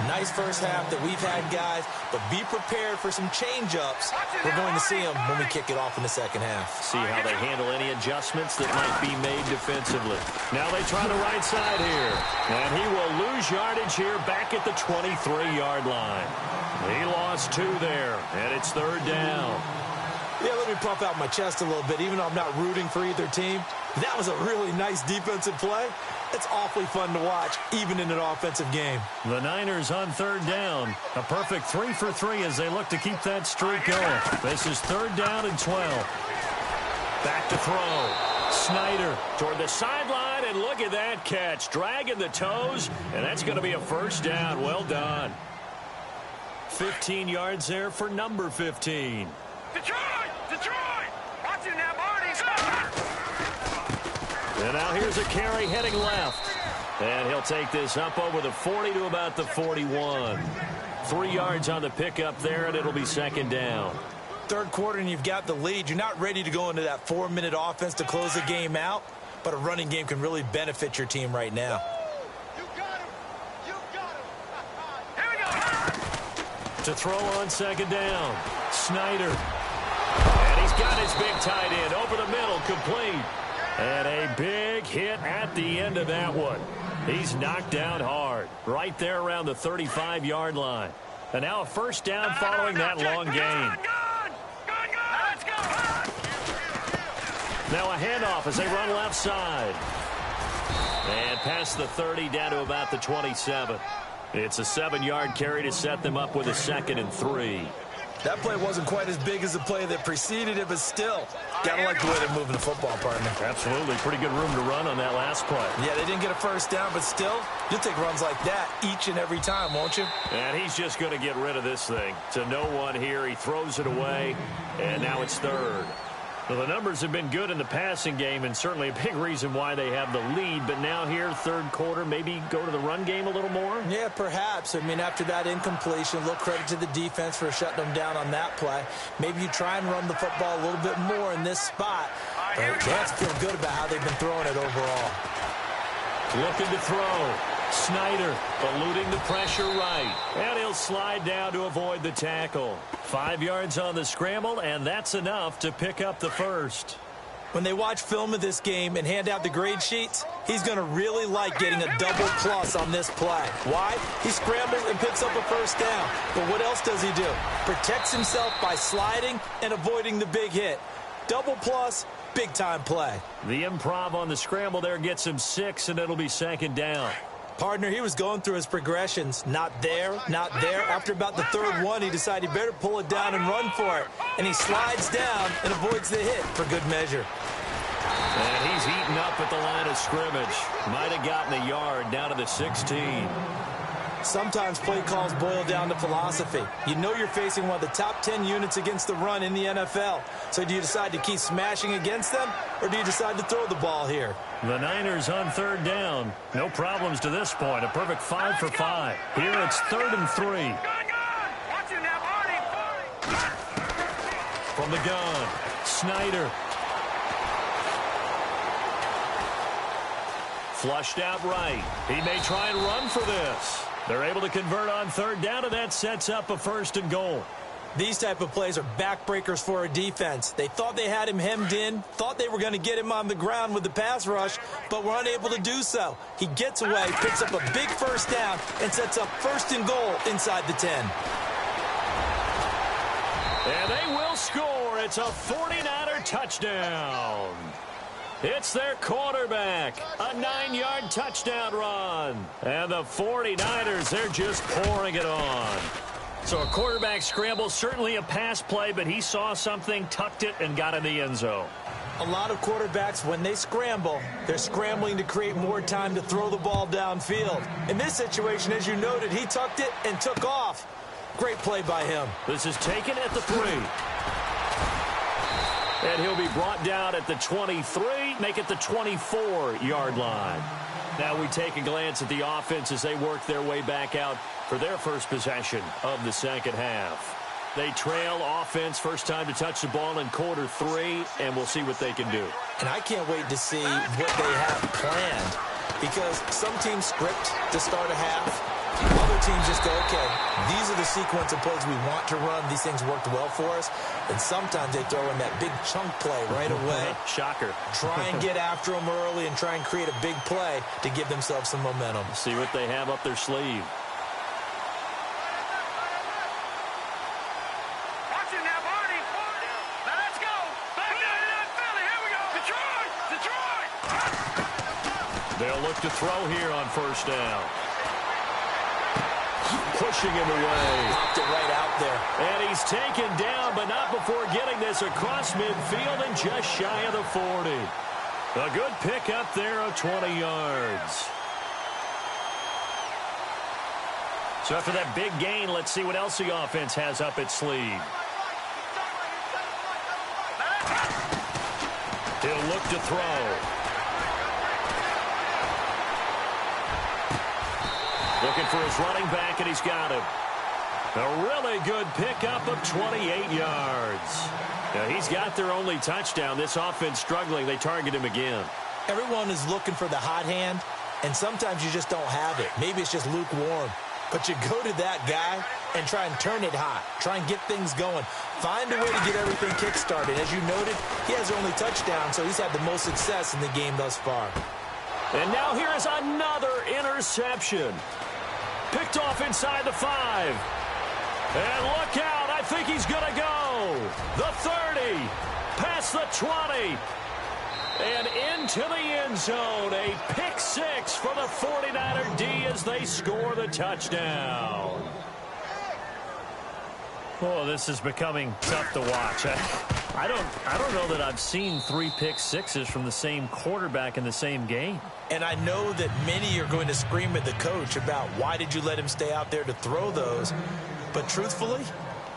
Nice first half that we've had, guys, but be prepared for some change-ups. We're going to see them when we kick it off in the second half. See how they handle any adjustments that might be made defensively. Now they try the right side here. And he will lose yardage here back at the 23-yard line. He lost 2 there, and it's third down. Yeah, let me puff out my chest a little bit, even though I'm not rooting for either team. That was a really nice defensive play. It's awfully fun to watch, even in an offensive game. The Niners on third down. A perfect 3 for 3 as they look to keep that streak going. This is third down and 12. Back to throw. Snyder toward the sideline, and look at that catch. Dragging the toes, and that's going to be a first down. Well done. 15 yards there for number 15. Detroit! Detroit! Watch it now, Marty! And now here's a carry heading left. And he'll take this up over the 40 to about the 41. 3 yards on the pickup there, and it'll be second down. Third quarter, and you've got the lead. You're not ready to go into that 4-minute offense to close the game out, but a running game can really benefit your team right now. You got him! You got him! Here we go! To throw on second down. Snyder. And he's got his big tight end over the middle, complete. And a big hit at the end of that one. He's knocked down hard. Right there around the 35-yard line. And now a first down following that long gain. Let's go! Now a handoff as they run left side. And past the 30 down to about the 27. It's a 7-yard carry to set them up with a 2nd and 3. That play wasn't quite as big as the play that preceded it, but still, gotta like the way they're moving the football, partner. Absolutely. Pretty good room to run on that last play. Yeah, they didn't get a first down, but still, you'll take runs like that each and every time, won't you? And he's just going to get rid of this thing. To no one here. He throws it away, and now it's third. Well, the numbers have been good in the passing game, and certainly a big reason why they have the lead. But now here, third quarter, maybe go to the run game a little more? Yeah, perhaps. I mean, after that incompletion, a little credit to the defense for shutting them down on that play. Maybe you try and run the football a little bit more in this spot. But Jets feel good about how they've been throwing it overall. Looking to throw. Snyder eluding the pressure right. And he'll slide down to avoid the tackle. 5 yards on the scramble, and that's enough to pick up the first. When they watch film of this game and hand out the grade sheets, he's going to really like getting a double plus on this play. Why? He scrambles and picks up a first down. But what else does he do? Protects himself by sliding and avoiding the big hit. Double plus, big-time play. The improv on the scramble there gets him 6, and it'll be second down. Partner, he was going through his progressions. Not there, not there. After about the third one, he decided he better pull it down and run for it. And he slides down and avoids the hit for good measure. And he's eaten up at the line of scrimmage. Might have gotten a yard down to the 16. Sometimes play calls boil down to philosophy. You know you're facing one of the top 10 units against the run in the NFL. So do you decide to keep smashing against them, or do you decide to throw the ball here? The Niners on third down. No problems to this point. A perfect 5 for 5. Here it's 3rd and 3. From the gun, Snyder. Flushed out right. He may try and run for this. They're able to convert on third down, and that sets up a 1st and goal. These type of plays are backbreakers for a defense. They thought they had him hemmed in, thought they were going to get him on the ground with the pass rush, but were unable to do so. He gets away, picks up a big 1st down, and sets up 1st and goal inside the 10. And they will score. It's a 49er touchdown. It's their quarterback. A 9-yard touchdown run. And the 49ers, they're just pouring it on. So a quarterback scramble, certainly a pass play, but he saw something, tucked it, and got in the end zone. A lot of quarterbacks, when they scramble, they're scrambling to create more time to throw the ball downfield. In this situation, as you noted, he tucked it and took off. Great play by him. This is taken at the 3. And he'll be brought down at the 23, make it the 24-yard line. Now we take a glance at the offense as they work their way back out for their first possession of the second half. They trail offense, first time to touch the ball in quarter 3, and we'll see what they can do. And I can't wait to see what they have planned, because some teams script to start a half. Other teams just go, okay, these are the sequence of plays we want to run. These things worked well for us. And sometimes they throw in that big chunk play right away. Shocker. Try and get after them early and try and create a big play to give themselves some momentum. See what they have up their sleeve. Watch it now, Barney. Now let's go. Back down to that Philly. Here we go. Detroit. They'll look to throw here on 1st down. Pushing him away. Popped it right out there. And he's taken down, but not before getting this across midfield and just shy of the 40. A good pick up there of 20 yards. So after that big gain, let's see what else the offense has up its sleeve. He'll look to throw. Looking for his running back, and he's got him. A really good pickup of 28 yards. Now, he's got their only touchdown. This offense struggling. They target him again. Everyone is looking for the hot hand, and sometimes you just don't have it. Maybe it's just lukewarm. But you go to that guy and try and turn it hot. Try and get things going. Find a way to get everything kick-started. As you noted, he has their only touchdown, so he's had the most success in the game thus far. And now here is another interception. Picked off inside the 5. And look out. I think he's going to go. The 30. Past the 20. And into the end zone. A pick 6 for the 49er D as they score the touchdown. Oh, this is becoming tough to watch. I don't know that I've seen 3 pick 6s from the same quarterback in the same game. And I know that many are going to scream at the coach about why did you let him stay out there to throw those. But truthfully,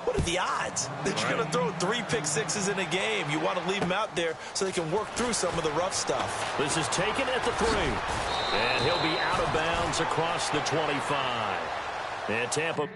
what are the odds that you're going to throw 3 pick 6s in a game? You want to leave them out there so they can work through some of the rough stuff. This is taken at the 3. And he'll be out of bounds across the 25. And Tampa...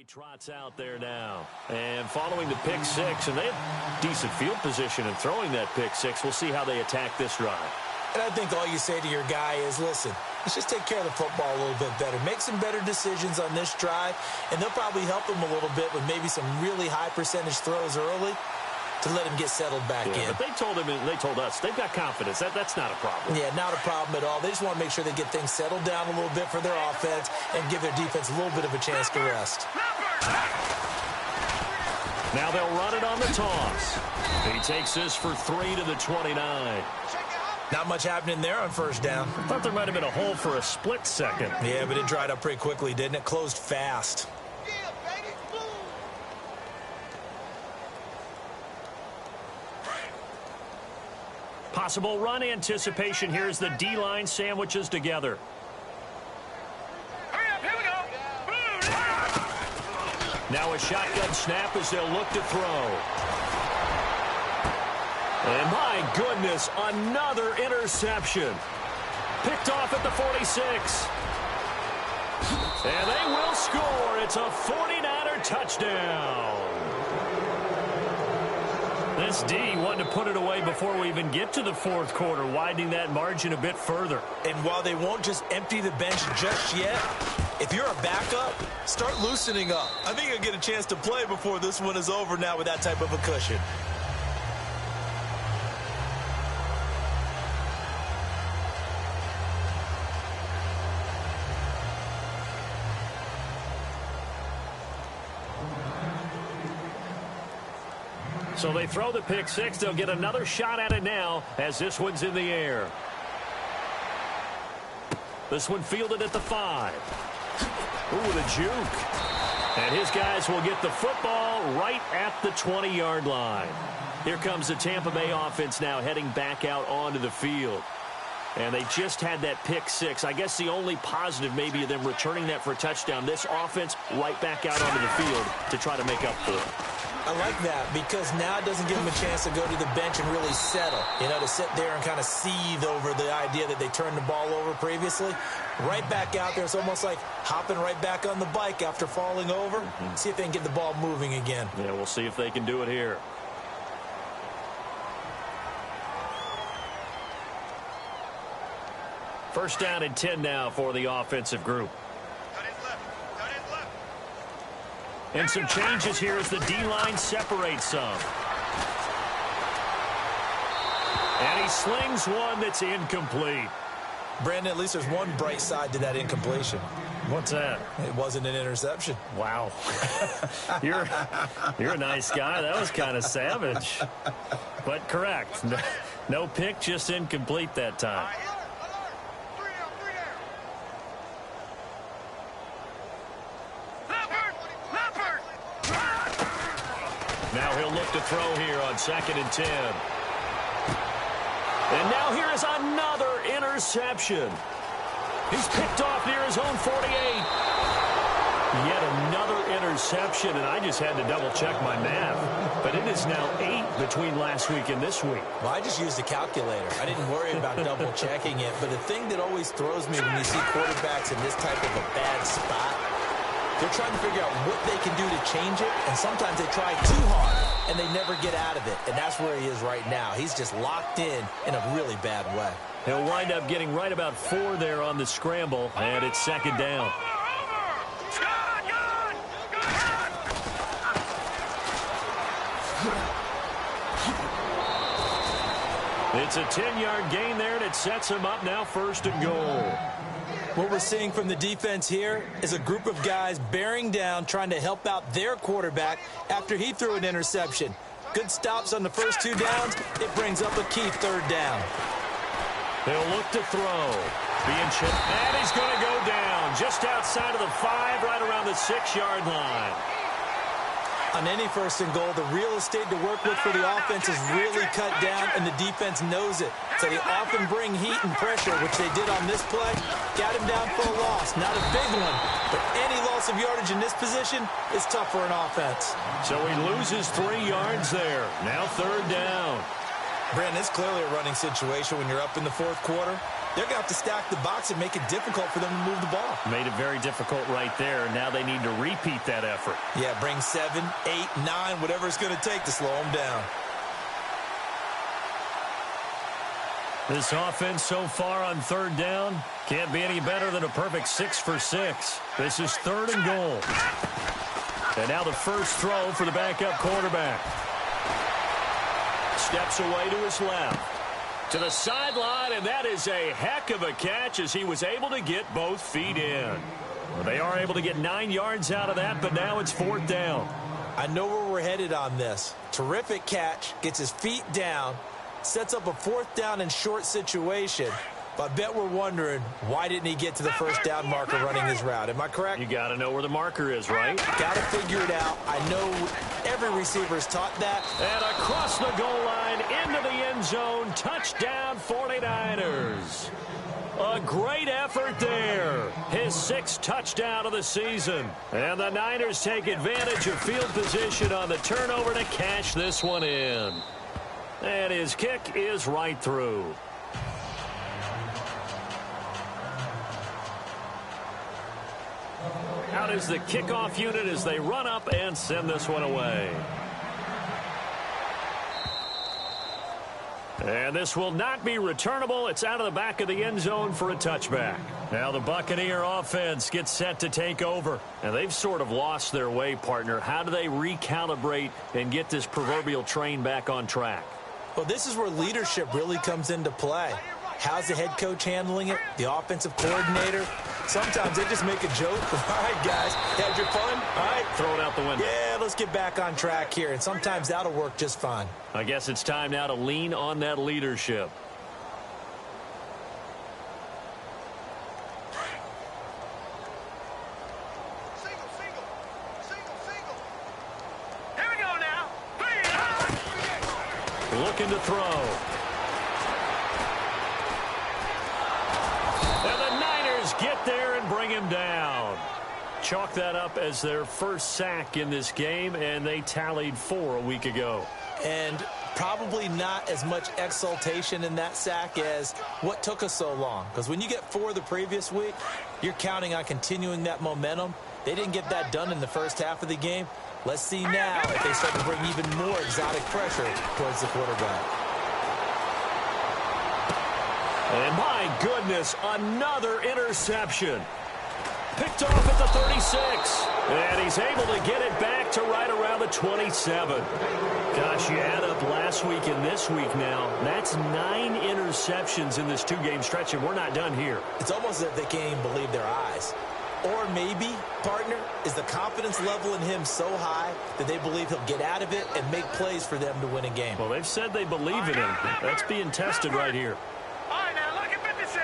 Trots out there now. And following the pick six, and they have decent field position in throwing that pick six. We'll see how they attack this drive. And I think all you say to your guy is, listen, let's just take care of the football a little bit better. Make some better decisions on this drive, and they'll probably help him a little bit with maybe some really high percentage throws early to let him get settled back in. But they told him, and they told us, they've got confidence. That's not a problem. Yeah, not a problem at all. They just want to make sure they get things settled down a little bit for their offense and give their defense a little bit of a chance to rest. Now they'll run it on the toss. He takes this for 3 to the 29. Not much happening there on first down. I thought there might have been a hole for a split second. Yeah, but it dried up pretty quickly, didn't it? Closed fast. Possible run anticipation here as the D-line sandwiches together. Hurry up, here we go. Now a shotgun snap as they'll look to throw. And my goodness, another interception. Picked off at the 46. And they will score. It's a 49er touchdown. This D wanted to put it away before we even get to the fourth quarter, widening that margin a bit further. And while they won't just empty the bench just yet, if you're a backup, start loosening up. I think you'll get a chance to play before this one is over now with that type of a cushion. So they throw the pick six. They'll get another shot at it now as this one's in the air. This one fielded at the 5. Ooh, the juke. And his guys will get the football right at the 20-yard line. Here comes the Tampa Bay offense now heading back out onto the field. And they just had that pick six. I guess the only positive maybe of them returning that for a touchdown. This offense right back out onto the field to try to make up for it. I like that because now it doesn't give them a chance to go to the bench and really settle. You know, to sit there and kind of seethe over the idea that they turned the ball over previously. Right back out there. It's almost like hopping right back on the bike after falling over. See if they can get the ball moving again. Yeah, we'll see if they can do it here. First down and 10 now for the offensive group. And some changes here as the D-line separates some. And he slings one that's incomplete. Brandon, at least there's one bright side to that incompletion. What's that? It wasn't an interception. Wow. You're a nice guy. That was kind of savage. But correct. No pick, just incomplete that time. Now he'll look to throw here on 2nd and 10. And now here is another interception. He's picked off near his own 48. Yet another interception, and I just had to double-check my math. But it is now 8 between last week and this week. Well, I just used a calculator. I didn't worry about double-checking it. But the thing that always throws me when you see quarterbacks in this type of a bad spot, they're trying to figure out what they can do to change it, and sometimes they try too hard, and they never get out of it. And that's where he is right now. He's just locked in a really bad way. He'll wind up getting right about 4 there on the scramble, and it's 2nd down. It's a 10-yard gain there, and it sets him up now 1st and goal. What we're seeing from the defense here is a group of guys bearing down, trying to help out their quarterback after he threw an interception. Good stops on the first 2 downs. It brings up a key 3rd down. They'll look to throw. Being chipped. And he's going to go down just outside of the 5, right around the 6-yard line. On any 1st and goal, the real estate to work with for the offense is really cut down, and the defense knows it. So they often bring heat and pressure, which they did on this play. Got him down for a loss. Not a big one, but any loss of yardage in this position is tough for an offense. So he loses 3 yards there. Now 3rd down. Brandon, it's clearly a running situation when you're up in the 4th quarter. they're going to have to stack the box and make it difficult for them to move the ball. Made it very difficult right there. Now they need to repeat that effort. Yeah, bring 7, 8, 9, whatever it's going to take to slow them down. This offense so far on third down can't be any better than a perfect 6 for 6. This is 3rd and goal. And now the first throw for the backup quarterback. Steps away to his left. To the sideline, and that is a heck of a catch as he was able to get both feet in. Well, they are able to get 9 yards out of that, but now it's 4th down. I know where we're headed on this. Terrific catch, gets his feet down, sets up a 4th down and short situation. But I bet we're wondering, why didn't he get to the first down marker running his route? Am I correct? You got to know where the marker is, right? Got to figure it out. I know every receiver's taught that. And across the goal line, into the end zone, touchdown 49ers. A great effort there. His 6th touchdown of the season. And the Niners take advantage of field position on the turnover to cash this one in. And his kick is right through. Out is the kickoff unit as they run up and send this one away. And this will not be returnable. It's out of the back of the end zone for a touchback. Now the Buccaneer offense gets set to take over. And they've sort of lost their way, partner. How do they recalibrate and get this proverbial train back on track? Well, this is where leadership really comes into play. How's the head coach handling it? The offensive coordinator? Sometimes they just make a joke. All right, guys, had your fun? All right. Throw it out the window. Yeah, let's get back on track here. And sometimes that'll work just fine. I guess it's time now to lean on that leadership. Here we go now. Looking to throw. And the Niners get there and bring him down. Chalk that up as their first sack in this game, and they tallied 4 a week ago. And probably not as much exultation in that sack as what took us so long. Because when you get 4 the previous week, you're counting on continuing that momentum. They didn't get that done in the first half of the game. Let's see now if they start to bring even more exotic pressure towards the quarterback. And my goodness, another interception. Picked off at the 36. And he's able to get it back to right around the 27. Gosh, you add up last week and this week now. That's 9 interceptions in this 2-game stretch, and we're not done here. It's almost as if they can't even believe their eyes. Or maybe, partner, is the confidence level in him so high that they believe he'll get out of it and make plays for them to win a game. Well, they've said they believe in him. That's being tested right here. All right, now look at 56.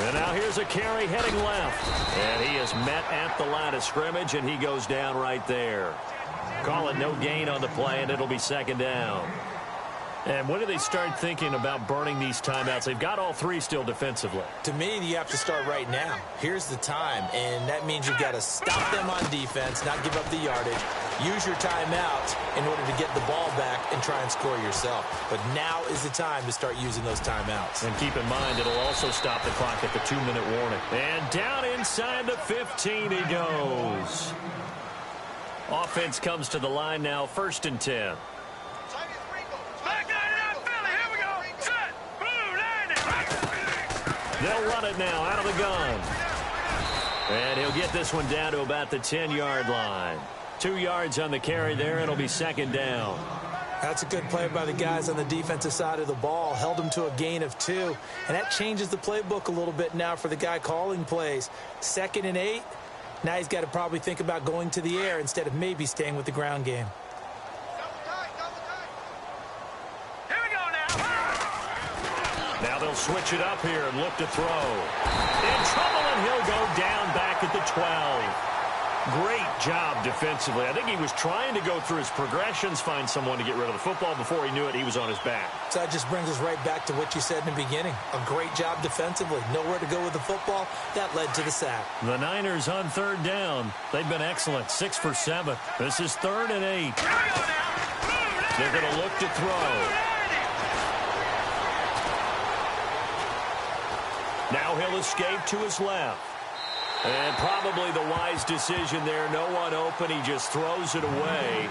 And now here's a carry heading left. And he is met at the line of scrimmage, and he goes down right there. Call it no gain on the play, and it'll be 2nd down. And when do they start thinking about burning these timeouts? They've got all 3 still defensively. To me, you have to start right now. Here's the time, and that means you've got to stop them on defense, not give up the yardage, use your timeouts in order to get the ball back and try and score yourself. But now is the time to start using those timeouts. And keep in mind, it'll also stop the clock at the 2-minute warning. And down inside the 15 he goes. Offense comes to the line now, 1st and 10. They'll run it now out of the gun. And he'll get this one down to about the 10-yard line. 2 yards on the carry there. It'll be 2nd down. That's a good play by the guys on the defensive side of the ball. Held them to a gain of 2. And that changes the playbook a little bit now for the guy calling plays. 2nd and 8. Now he's got to probably think about going to the air instead of maybe staying with the ground game. Now they'll switch it up here and look to throw. In trouble, and he'll go down back at the 12. Great job defensively. I think he was trying to go through his progressions, find someone to get rid of the football. Before he knew it, he was on his back. So that just brings us right back to what you said in the beginning. A great job defensively. Nowhere to go with the football. That led to the sack. The Niners on 3rd down. They've been excellent. 6 for 7. This is 3rd and 8. They're going to look to throw. Now he'll escape to his left. And probably the wise decision there. No one open. He just throws it away.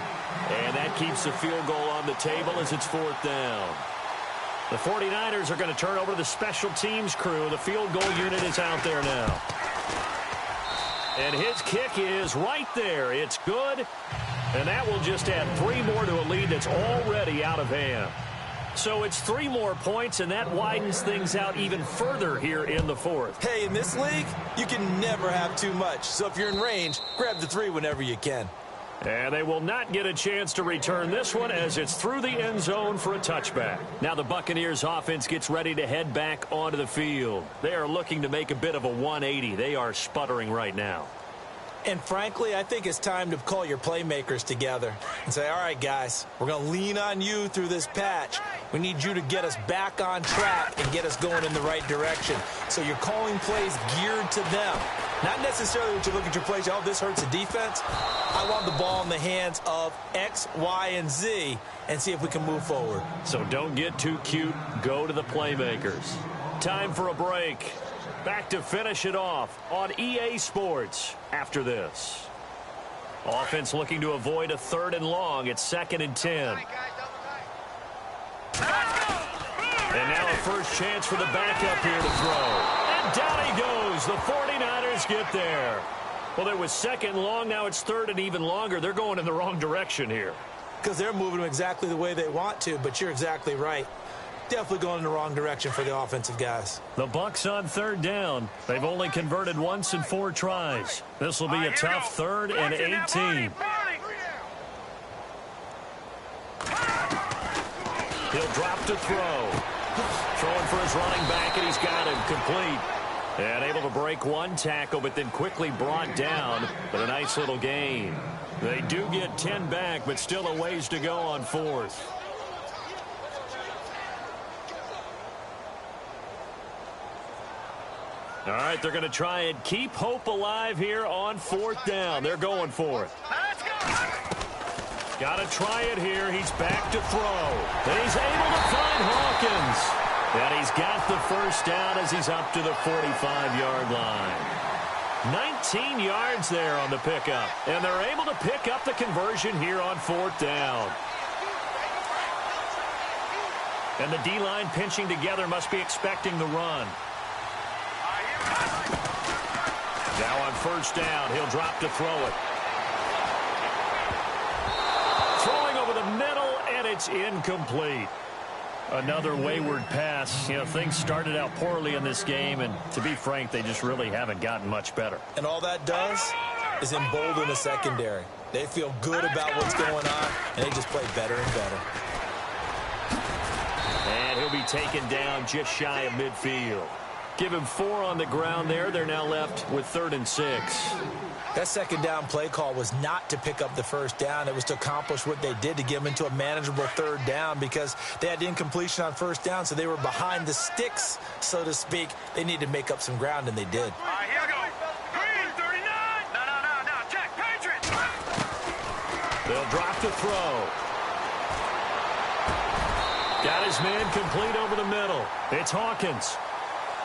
And that keeps the field goal on the table as it's 4th down. The 49ers are going to turn over to the special teams crew. The field goal unit is out there now. And his kick is right there. It's good. And that will just add 3 more to a lead that's already out of hand. So it's 3 more points, and that widens things out even further here in the 4th. Hey, in this league, you can never have too much. So if you're in range, grab the 3 whenever you can. And they will not get a chance to return this one as it's through the end zone for a touchback. Now the Buccaneers offense gets ready to head back onto the field. They are looking to make a bit of a 180. They are sputtering right now. And frankly, I think it's time to call your playmakers together and say, all right, guys, we're going to lean on you through this patch. We need you to get us back on track and get us going in the right direction. So you're calling plays geared to them. Not necessarily when you look at your plays, oh, this hurts the defense. I want the ball in the hands of X, Y, and Z and see if we can move forward. So don't get too cute. Go to the playmakers. Time for a break. Back to finish it off on EA Sports after this. Offense looking to avoid a 3rd and long. It's 2nd and 10. And now a first chance for the backup here to throw. And down he goes. The 49ers get there. Well, it was 2nd long. Now it's 3rd and even longer. They're going in the wrong direction here. Because they're moving them exactly the way they want to, but you're exactly right. Definitely going in the wrong direction for the offensive guys. The Bucs on 3rd down. They've only converted once in 4 tries. This will be a tough 3rd and 18. He'll drop to throw. Throwing for his running back, and he's got him complete. And able to break 1 tackle, but then quickly brought down. But a nice little gain. They do get 10 back, but still a ways to go on 4th. All right, they're going to try and keep hope alive here on 4th down. They're going for it. Got to try it here. He's back to throw. And he's able to find Hawkins. And he's got the first down as he's up to the 45-yard line. 19 yards there on the pickup. And they're able to pick up the conversion here on 4th down. And the D-line pinching together must be expecting the run. Now on 1st down, he'll drop to throw it. Throwing over the middle, and it's incomplete. Another wayward pass. You know, things started out poorly in this game, and to be frank, they just really haven't gotten much better. And all that does is embolden the secondary. They feel good about what's going on, and they just play better and better. And he'll be taken down just shy of midfield. Give him 4 on the ground there. They're now left with 3rd and 6. That 2nd down play call was not to pick up the 1st down. It was to accomplish what they did, to get them into a manageable 3rd down, because they had incompletion on 1st down, so they were behind the sticks, so to speak. They needed to make up some ground, and they did. All right, here we go. Green, 39. No. Check. Patriots. They'll drop to throw. Got his man complete over the middle. It's Hawkins.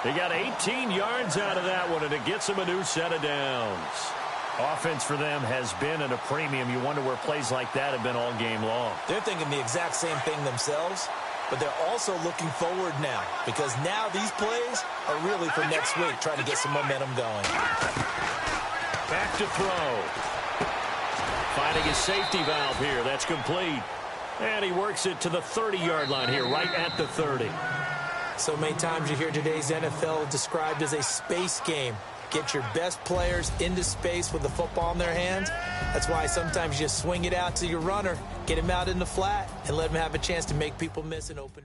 They got 18 yards out of that one, and it gets them a new set of downs. Offense for them has been at a premium. You wonder where plays like that have been all game long. They're thinking the exact same thing themselves, but they're also looking forward now, because now these plays are really for next week, trying to get some momentum going. Back to throw. Finding his safety valve here. That's complete. And he works it to the 30-yard line here, right at the 30. So many times you hear today's NFL described as a space game. Get your best players into space with the football in their hands. That's why sometimes you just swing it out to your runner, get him out in the flat, and let him have a chance to make people miss an open.